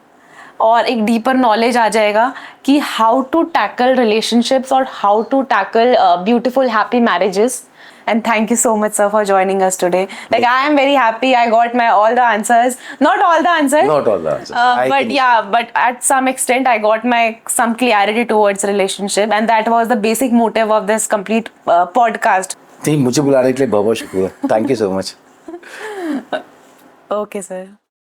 Speaker 1: और एक डीपर नॉलेज आ जाएगा कि हाउ टू टैकल रिलेशनशिप्स और how to tackle beautiful happy marriages. And thank you so much, sir, for joining us today. Like, I am very happy. I got my all the answers. Not all the answers.
Speaker 2: Not all the answers.
Speaker 1: But yeah, but at some extent, I got my some clarity towards relationship, and that was the basic motive of this complete podcast.
Speaker 2: ठीक, मुझे बुलाने के लिए बहुत बहुत शुक्रिया. Thank you so much.
Speaker 1: Okay, sir.